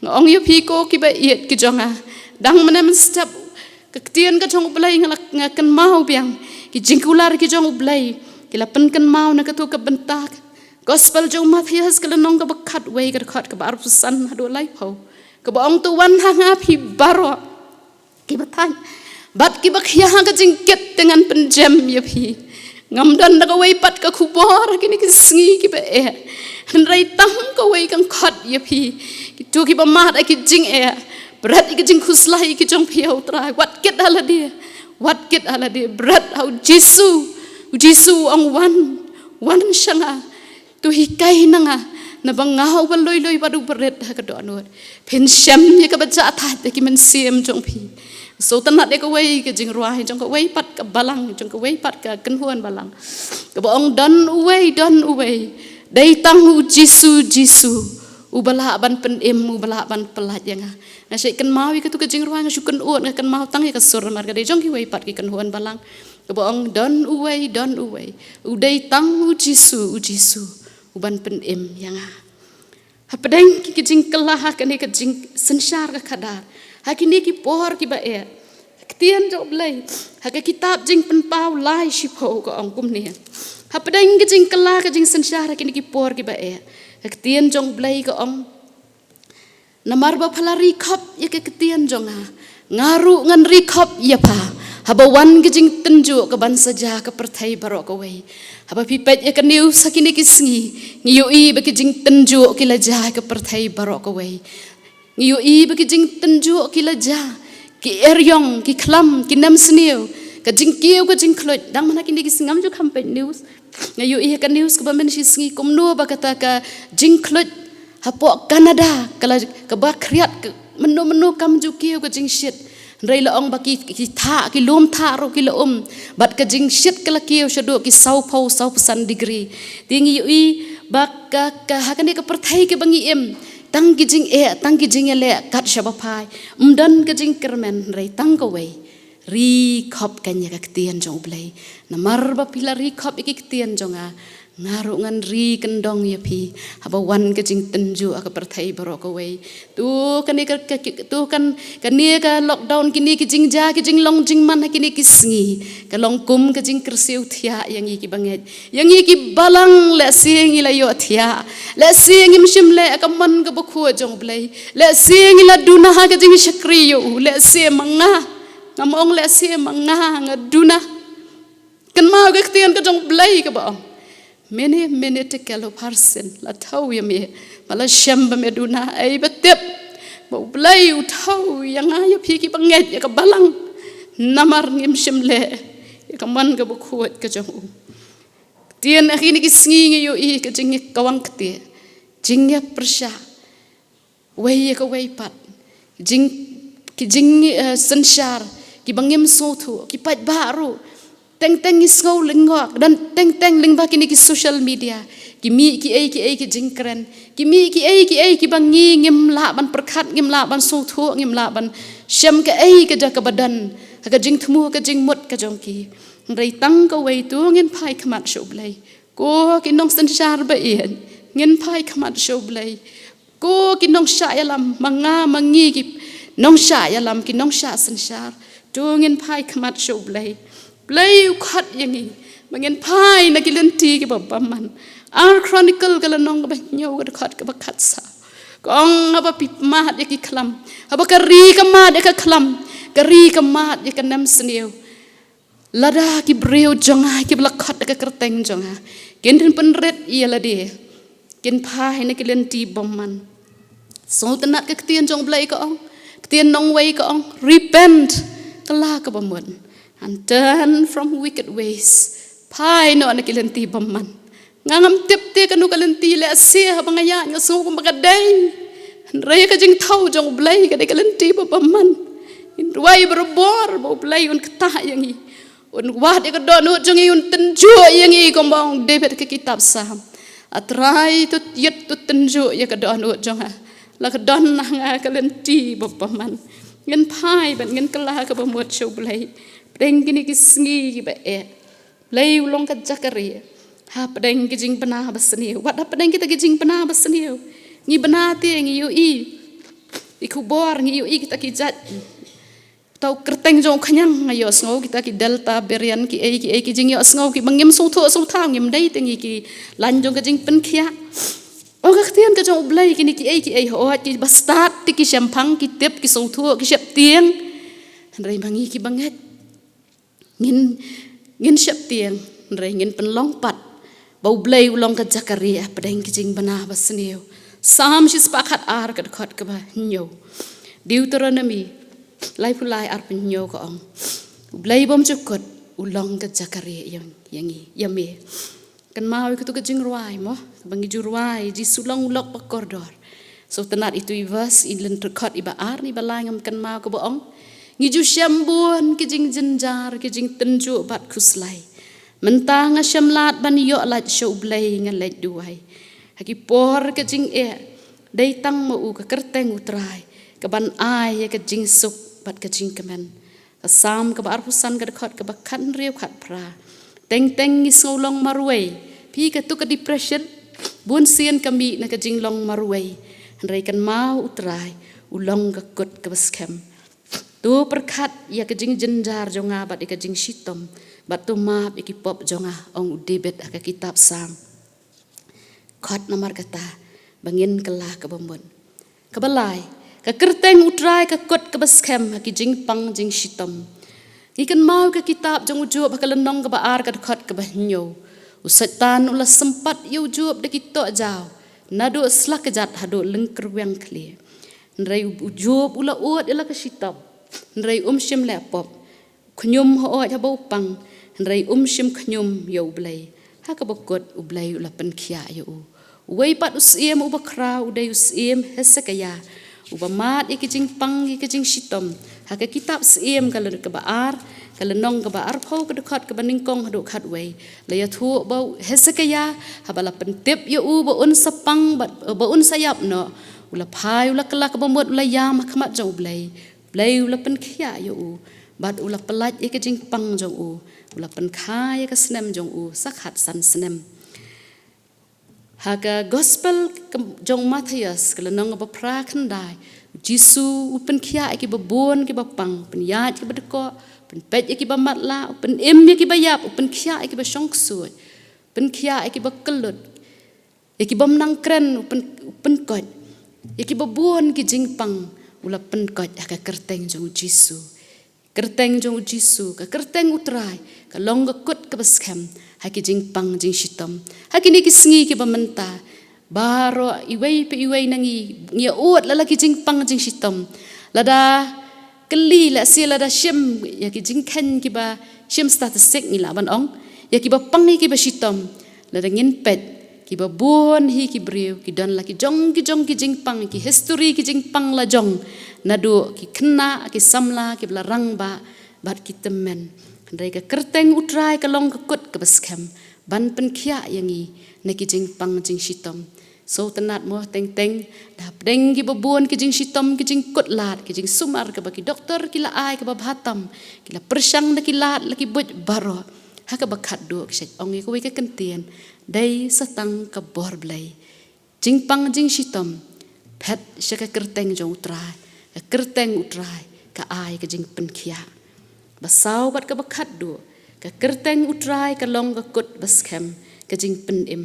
ngong yo pi ko ki ba iet ki jonga dang manem step ka ktien ka jong blai ngakan mau biang ki jing kular ki jong blai ki lapen kan mau na ka tu ka bentak Gospel jong Matthias kalenong ka bakat wei ka dekat ka barusan hadu lai pau ka baong tu wan hanga pi baro ki batay bat ki bakhya ka jingket dengan penjam ya pi ngam dan ka wei pat ka kubor kini ki sngi ki ba rai tam ka wei kang khat ya pi ki tu ki ba mat ki jing berat ki jing khuslai ki jong pi au tra wat ket ala dia berat au jisu ang wan shanga tu hikai nanga na bangau ba loi badu beret ha ka do anur pen syam ya ka baca tha te ki men sim jong pi so tanat de ka wei ka jing ruai jong ka wei pat ka balang jong ka wei pat ka kenhuan balang ka bong don uwei dai tang u jisu u bala ban pen em u bala ban pelat yang na sei kan mawi ka tu ka jing ruai ka syukun ut kan mau tang ya ka sur mar ka de jong ki wei pat ki kenhuan balang ka bong don uwei u dai tang u jisu uban pen em yang hapadeng ki jing kelah ka ni ka jing sensar ka khadar ha ki ni ki por ki ba ktien jo blai ha ka kitab jing pen pau lai shipo ko ong kum ni hapadeng ki jing kelah ka jing sensar ki ni ki por ki ba ktien jong blai ko ong namar ba phalari khop ya ka ktien jong ngaru ngan ri khop ya pa haba wan ki jing tenju ka ban saja ka perthai baro ka wei haba pipet ya ka niu sakini ki sngi ngiu i ba ki jing tenju ki laja ka perthai baro ka wei ngiu i ba ki jing tenju ki laja ki eryong ki khlam ki nam sniu ka ka jing kiu ka jing kloj dang mana kini ki singam jo campaign news ngayu ka news ka bamen si singi komno ba kata ka jing kloj hapo Canada kala ka ba kriat menu kam ju kiu ka jing shit rei la ong ba ki tha ki lom tha ro ki la bat ka jing shit kala kiu shado ki sau pesan degree tingi yu ba ka hakane ka perthai ke bangi tang ki jing le kat shaba phai dan ka jing kermen rei tang ka wei ri khop kanya ka tian jong blai na marba pila ri khop iki tian jonga ngaru ngan ri kendong ya pi haba wan ka jing tenju aka perthai baro ka wei tu kan tu kan ni ka lockdown kini ki jing ja ki jing long jing man kini ki sngi ka long kum ka jing kersiu thia yang ki banget yang ki balang le sing ila yo thia le sing im shim le ka man ka bukhu jong blai le sing ila duna ka jing shakri yo le se manga namong le se manga ngaduna kan mau ka tian ka jong blai ka ba mene te kelo parsen la thau ya me mala shamba me duna ai betep bo blai u thau yang ya phi ki banget ya ka balang namar ngim shimle ya ka man ka bukhuat ka jong tien akhini ki sngi yo I ka jing kawang kte jing ya persha wei ka wei pat jing ki jing sanshar ki bangim sotu ki pat baru teng isngau lingok dan teng lingba kini ki social media ki mi ki ai ki jingkren ki mi ki ai ki bangi ngim la ban perkhat ngim la ban sotu ngim la ban syam ka ai ka ka badan ka jing thmu ka jing mut ka jongki rei tang ka wei tu ngin phai khmat sho blai ko ki nong sanshar ba ien ngin phai khmat sho blai ko ki nong sha yalam manga mangi ki nong sha yalam ki nong sha sanshar tu ngin phai khmat sho blai play khat yangi mangen phai na kilen ti ki baman ar chronicle kala nong ba nyaw ga khat ka ba khat sa kong aba pip ma de ki khlam aba ka ri ka ma de ka khlam ka ri ka ma de ka nam sneu lada ki breu jonga ki bla khat ka kerteng jonga ken tin pen red ia la de ken phai na kilen ti baman so tana ka tien jong blai ka ong tien nong wei ka ong repent kala ka bamun and turn from wicked ways pai no anakilanti baman ngangam tipte kanu kalanti le ase habangaya nga so ko magadai ray ka jing thau jong blai ka de kalanti baman in ruai berbor bo blai un kta yangi un wa de ka don jong un tenju yangi ko bang David ke kitab Sam atrai tu yet tu tenju ya ka don jong la ka don nga kalanti baman ngin pai ban ngin kala ka bamot show blai deng kini ki sngi ki ba lay ulong ka jakari ha pedeng ki jing bana basni wat ha pedeng kita ki jing bana basni ngi bana te ngi yu I ku bor ngi yu kita ki jat tau kerteng jong khanyang ngayo sngo kita ki delta berian ki ki jing yo sngo ki bangim so tho so thang ngim dei te ngi ki lan jong ka jing pen khia o ka tian ka jong blai kini ki ho ki bastat ti ki shampang ki tep ki so tho ki shep tieng rei bangi ki banget ngin shep tieng rei ngin pen long pat bau blai ulong ka jakaria pedeng ki jing bana basneu sam shis pakhat ar ka khot ka ba nyo Deuteronomy lai pulai ar pen nyo ka ong blai bom chukot ulong ka jakaria yangi yame kan mau ka tu ka jing ruai mo bangi ju ruai ji sulong lok pakordor so tanat itu verse in khot iba ar ni balangam kan mau ka bo ong ngiju syambun ki jing jenjar ki jing tenju bat khuslai mentang syamlat ban yo lat show blai ngalet duai haki por ki jing dei tang mo u ka kerteng utrai ka ban ai ka jing suk bat ka jing kemen asam ka bar pusan ka khot ka bakhan riu khat pra teng ngi solong marwei pi ka tu ka depression bun sien kami na ka jing long marwei rei kan mau utrai ulong ka kot ka baskem tu perkhat ya ka jing jenjar jonga bat ka jing shitom bat tu ma iki pop jonga ong David ka kitab Sam khat namar kata bangin kala ka bombon ka balai ka kerteng utrai ka kot ka baskem ki jing pang jing shitom ikan mau ka kitab jong ujo bakalenong ka baar ka khat ka bahnyo usatan ula sempat yu job de kito jaw nado slak jat hado lengkerwang kli nrai job ula od ila ka shitom nrai shim lapop knyum ho ha bo pang rei shim knyum yo blai ha ka bokot u blai u lapan khia yo wei pat usiem u bakra u dei usiem hesakaya u bamat ikijing pang ikijing shitom ha ka kitab siem kala ka baar kala nong ka baar phau ka dekat ka baningkong hadu khat wei la ya thu bo hesakaya ha bala pentip yo u bo un sapang bo un sayap no ula phai ula kala ka bomot ula yam khmat jo blai blai ula pen khia yo u bat ula pelat ikijing pang jo u ula pen khai ka snem jong u sakhat san snem haga gospel jong Matthias kala nong ba pra khandai Jisu pen khia ki ba bon ki ba pang pen yat ki ba deko pen pet ki ba matla pen em ki ba yap pen khia ki ba shong suat pen khia ki ba kelut ki ba nang kren pen kot ki ba bon ki jing pang ula pen kot ka kerteng jong Jisu kerteng jong Jisu ka kerteng utrai ka long ka kut ka baskem haki jing pang jing shitom haki ni kisngi ki bamenta baro iwei nangi ngia ut lala ki jing pang jing shitom lada keli la si lada shim ya ki jing ken ki ba shim statistik ni la ban ong ya ki ba pang ki ba shitom lada ngin pet ki ba bon hi ki briu ki don la ki jong ki jing pang ki history ki jing pang la jong nadu ki kena ki samla ki bla rang ba bat ki temen Andai ka kerteng utrai ka long ka kut ka baskem ban pen khia yangi ne ki jing pang jing shitom so tanat mo teng da deng ki babon ki jing shitom ki jing kut lat ki jing sumar ka ba ki doktor ki la ai ka ba bhatam ki la persang na ki lat la ki buj baro ha ka ba khat do ki sek ong ko we ka kentien dai satang ka bor blai jing pang jing shitom phet shaka kerteng jong utrai ka kerteng utrai ka ai ka jing pen khia basau bat ka bakhat do ka kerteng utrai ka long ka kut baskem ka jing pen im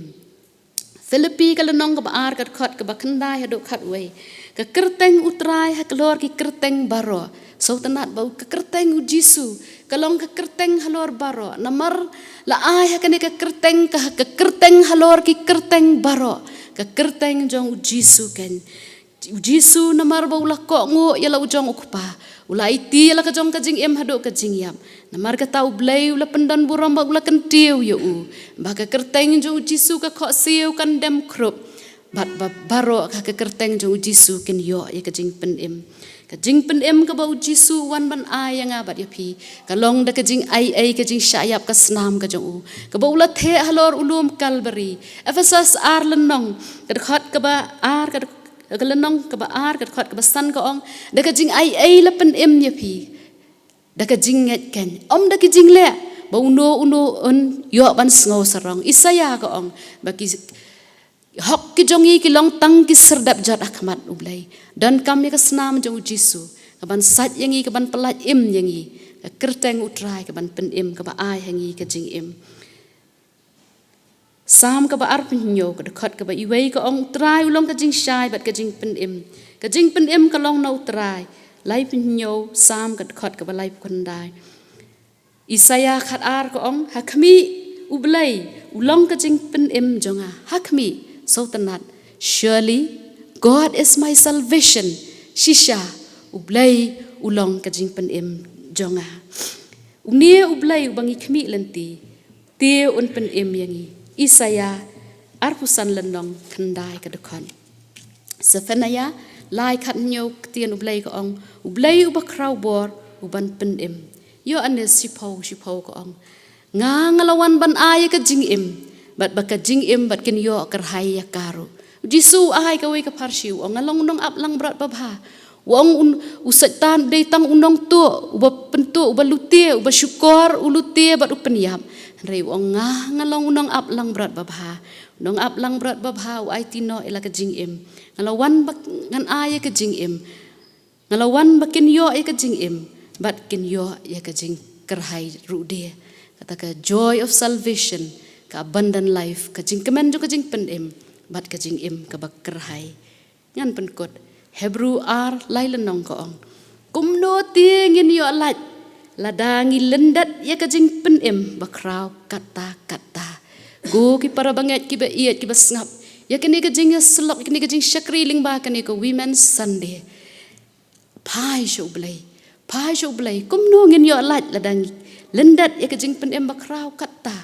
Philippi ka lanong ka baar ka khat ka bakhandai hadu khat wei ka kerteng utrai ha klor ki kerteng baro so tanat bau ka kerteng u Jisu ka long ka kerteng halor baro namar la ai ha ka kerteng ka kerteng halor ki kerteng baro ka kerteng jong u Jisu ken u Jisu namar bau la ko ngo ya la ujong ukpa ula iti la ka jong ka jing em hadu ka jing yam namar ka tau blai ula pendan buram ba ula kan tiu yo u ba ka kerteng jo Jisu ka kho siu kan dem krup bat ba baro ka kerteng jo Jisu ken yo ya ka jing pen em ka ba Jisu wan ban ai nga bat ya pi ka long da ka jing ai ka jing shayap ka snam ka jong u ka ba ula the halor ulum kalbari Ephesus ar lenong ka khat ka ba ar ka kalenong ka ba ar ka khat ka ba san ka ong da ka jing ai la pen em ya pi da ka jing nget ken da ki jing le ba uno on yo ban sngo sarong Isaya ka ong ba ki hok ki jongi ki long tang ki serdap jat akhmat ublai dan kami ka snam jong Jisu ka ban sat yangi ka ban pelat em yangi ka kerteng utrai ka ban pen em ka ba ai hangi ka jing em sam ka ba ar pinyo ka khat ka ba iwei ka ong trai ulong ka jing shai bat ka jing pen em ka long no trai lai pinyo sam ka khat ka ba lai kundai Isaya khat ar ka ong hakmi ublai ulong ka jing pen em jonga hakmi so tanat surely God is my salvation shisha ublai ulong ka jing pen em jonga unia ublai ubangi khmi lenti te un pen em yangi Isaya arpusan lenong khandai ka dekhan Sefenaya lai khat nyo tien ublai ka ong ublai uba kraw bor uban pen em yo anes sipau ka ong nga ngalawan ban ay ka jing em bat baka jing em bat ken yo karhai ya karo Jisu ai ka we ka parsiu ong ngalong nong ap lang brat babha wong usatan dei tang unong tu uba pentu uba lutie uba syukor ulutie bat upeniam rei wong ngalong unong ap lang brat babha nong ap lang brat babha u ai tino ela ka jing em ngalawan bak ngan ay ka jing em ngalawan bakin yo ay ka jing em bat ken yo ya ka jing karhai rude kata ka joy of salvation ka abundant life ka jing kemen jo ka jing pen em bat ka jing em ka bak karhai ngan pen kot Hebrew ar lai lenong ko ong kumno tingin yo lat ladangi lendat ya ka jing pen em bakraw kata go ki para banget ki ba iat ki ba ngap ya kini ka jing slok kini ka jing shakri ling ba kini ko women's Sunday pai Pai shu blai kum no ngin yo lat ladang lendat ya kejing pen em bakrau kata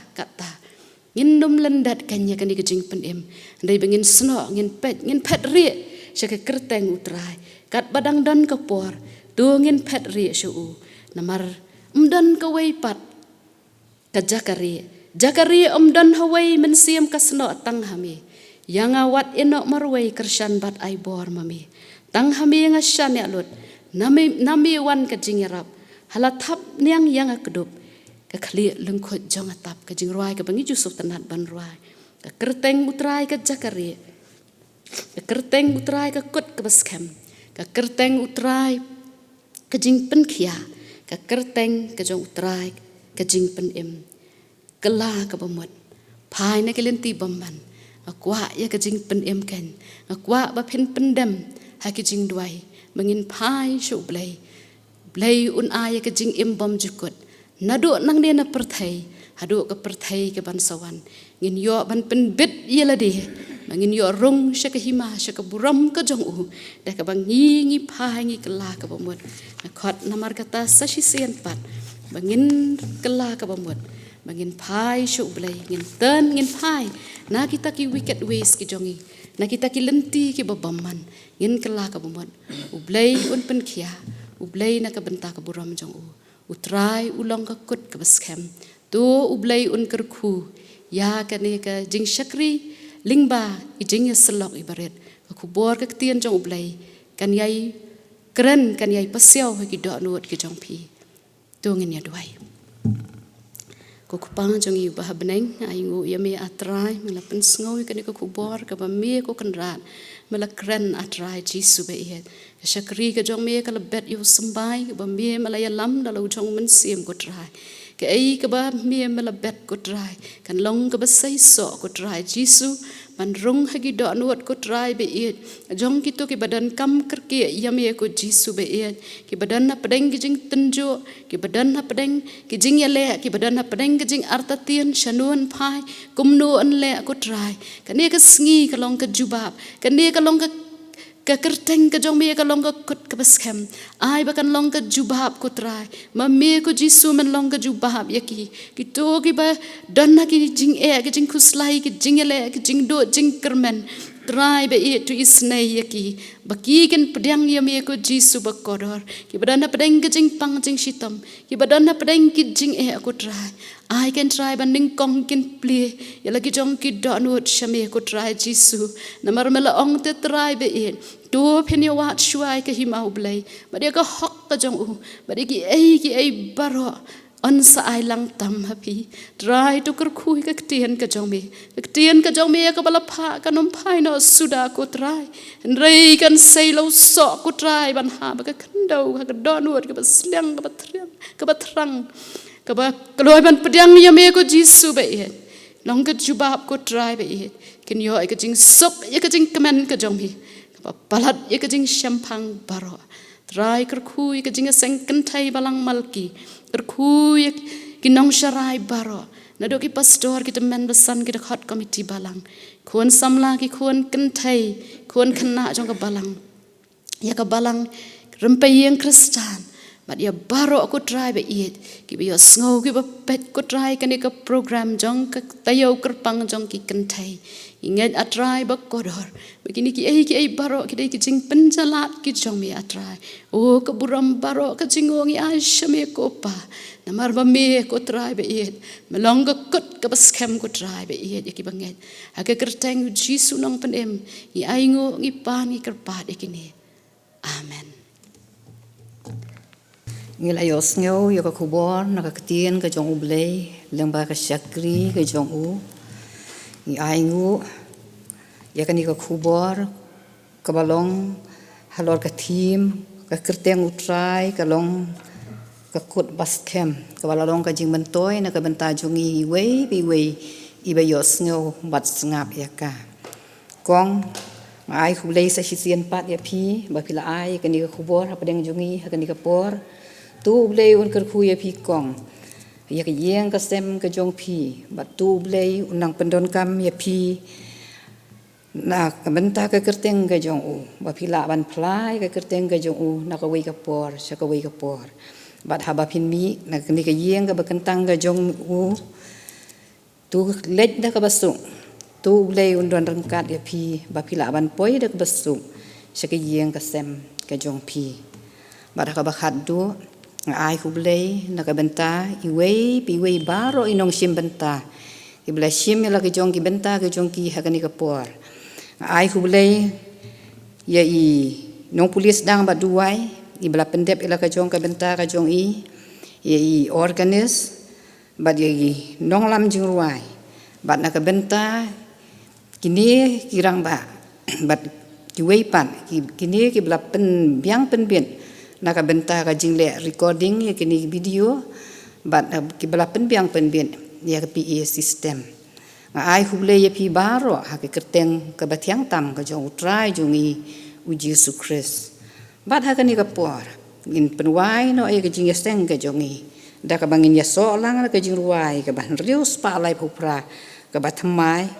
ngin num lendat kanya kan kejing pen em ndai bengin sno ngin pet ri syaka kerteng utrai kat badang dan kapor tu ngin pet ri shu namar dan ka wei pat ka Jakari dan hawai mensiam kasno tang hami yang awat enok marwai kershan bat ai bor mami tang hami ngashan ya lut nami wan kejing yarap halatap niang yang akedup ka khli lengkot jong atap kejing ruai ka bangi jusuf tenat ban ruai ka kerteng utrai ka Jakari ka kerteng utrai ka kut ka baskem ka kerteng utrai kejing penkia ka kerteng ka jong utrai kejing pen em kela ka bamut pai na kelenti bamban akwa ya kejing pen em kan akwa ba pen pendam ha kejing duai mengin pai shu blai un ay kejing em bom jukut nadu nang ne na perthai hadu ka perthai ke bansawan ngin yo ban pen bit yela de mengin yo rung syaka hima syaka buram ka jong u da ka bangi ngi pai ngi kela ka bamut khot namar kata sashi sian pat mengin kela ka bamut mangin pai syuk blai ngin ten ngin pai na kita ki wicked ways ki jongi na kita ki lenti ki babaman ngin kela ka bomot ublai un pen khia ublai na ka benta ka buram jong utrai ulong ka kut ka baskem tu ublai un kerku ya ka ne ka jing syakri lingba i jing selok ibaret ka kubor ka tien jong ublai kan yai keren kan yai pasiau ki do nuot ki jong pi tu ngin ya duai ko kupang jong yu bah beneng aingu ya me atrai mela pen sngoy kan ko kubor ka ba me ko kan rat mela kren atrai jisu be het syakri ka jong me ka lebet yu sembai ba me mela ya lam dalau jong men sim ko trai ke ai ka ba me mela bet ko trai kan long ka ba sai so ko trai jisu man rung hagi do nuot ko trai be it jong kitu ki badan kam kerke ya me ko jisu be it ki badan na pedeng ki jing tenjo ki badan na pedeng ki jing ya le ki badan na pedeng ki jing arta tien shanun pai kumno an le ko trai kan ne ka sngi ka long ka jubab kan ne ka long ka kerteng ka jong me ka long ka kut ka baskem ai ba kan long ka jubab ko trai ma me ko jisu men long ka jubab ya ki to ki ba dan na ki jing ki jing kuslai ki jing le ki jing do jing kermen trai be it to isnai ya ki ba ki kan pedang ya me ko jisu ba kodor ki badan na pedang ki jing pang jing shitam ki badan na pedang ki jing ko trai I can try banding kong kin play ya lagi jong ki do nuot shame ko try jisu namar mela ong te try be it do pen ya wat shuai ka himau blai ba dia ka hok ka jong u ba dia ki ai baro on sa ai lang tam happy try to kur khui ka tien ka jong me ka bala pha ka nom phai no suda ko try rei kan sei lo so ko try ban ha ba ka khandau ka do nuot ka ba slang ka ba thrang kaba kaloi ban pedang ya me ko jisu be it long ka jubab ko try be it kin yo ka jing sop ya ka jing kemen ka jong mi kaba palat ya ka jing shampang baro try ker khu ya ka jing seng kentai balang malki ker khu ya kinong sharai baro na do ki pastor ki temen besan ki hot committee balang khon samla ki khon kentai khon khna jong ka balang ya ka balang rempeyeng kristan but ya baro ko try be it ki be sngo ki ba pet ko try kan ka program jong ka tayo kerpang jong ki kentai inget atrai ba kodor begini ki ai baro ki dei ki jing penjalat ki jong me atrai o ka buram baro ka jingongi aisha me ko pa namar ba me ko try be it melong ka kut ka baskem ko try be it ki banget aga kerteng jisu nong penem i aingo ngi pan ngi kerpat ikini amen ngila yos ngeu yo ka kubor na ka tien ka jong ublei lengba ka syakri ka jong u ni aingu ya kan ka kubor ka balong halor ka tim ka kerteng utrai ka long ka kut baskem ka balong ka jing bentoy na ka benta jungi wei bi wei i ba yos ngeu bat ngap ya ka kong ai kublei sa sisian pat ya pi ba pila ai kan ka kubor ha padeng jungi ha kan ka por tu blei un ker khu ya pi kong ya ka yeng ka sem ka jong pi ba tu blei unang pendon kam ya pi na kabenta ka kerteng ka jong u ba pila ban plai ka kerteng ka jong u na ka wei ka por sha ka wei ka por bat ha ba phin mi na ni ka yeng ka ba kentang ka jong u tu lej da ka basung tu lei undon rengkat ya pi ba pila ban poi da ka basung sha ka yeng ka sem ka jong pi bat ka ba khat du ai ku lei na ka benta I wei pi wei baro inong sim benta I bela sim la ka jong ki benta ka jong ki ha ka ni ka por ai ku lei ya I nong polis dang ba duai I bela pendep ila ka jong ka benta ka jong I ya I organis ba I nong lam jing ruai ba na ka benta kini kirang ba ba ki wei pan kini ki bela pen biang pen bien na ka benta ka jing le recording ya kini video ba ki bela pen biang pen bien ya ka PA system ai hule ya pi baro ha ke kerteng ka batiang tam ka jong utrai jong I u Yesus Christ bat ha ka ni ka por in penwai no ai ka jing yaseng ka jong I da ka bangin ya so lang ka jing ruai ka ban rius pa lai phupra ka batmai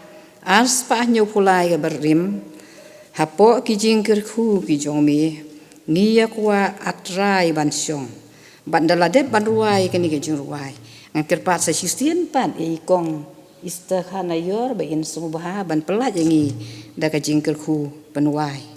ars pa nyu pulai ka berim ha po ki jing ker khu ki jong mi ni ya kwa atrai ban syong ban dala de ban ruai ka ni ka jing ruai ngan kerpat sa sistien pan I kong istakhana yor ba in subha ban pelat yangi da ka jingker khu penwai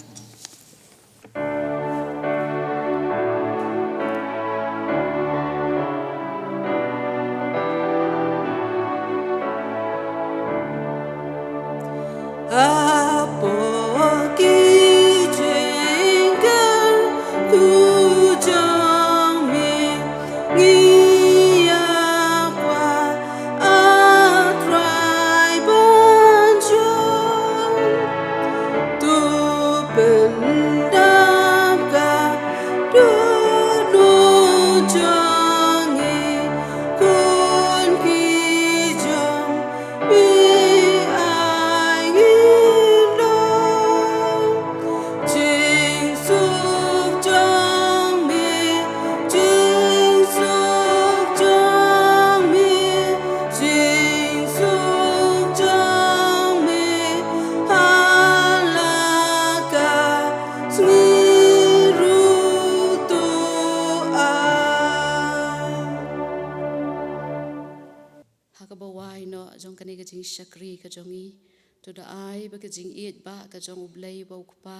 hakabawai no jong kani ka jing shakri ka jongi to da ai ba ka jing it ba ka jong ublei ba ukpa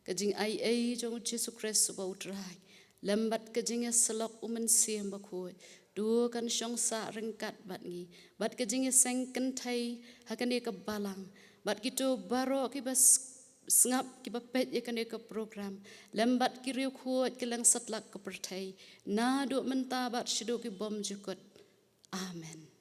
ka jing ai jong Jesus Christ ba utrai lambat ka jing salok umen siam ba khoi du kan shong sa rengkat bat ngi bat ka jing seng kan thai hakani ka balang bat gitu baro ki bas sngap ki ba pet ya kan ka program lambat ki riu khoi ki lang satlak ka perthai na do menta bat shido ki bom jukot amen.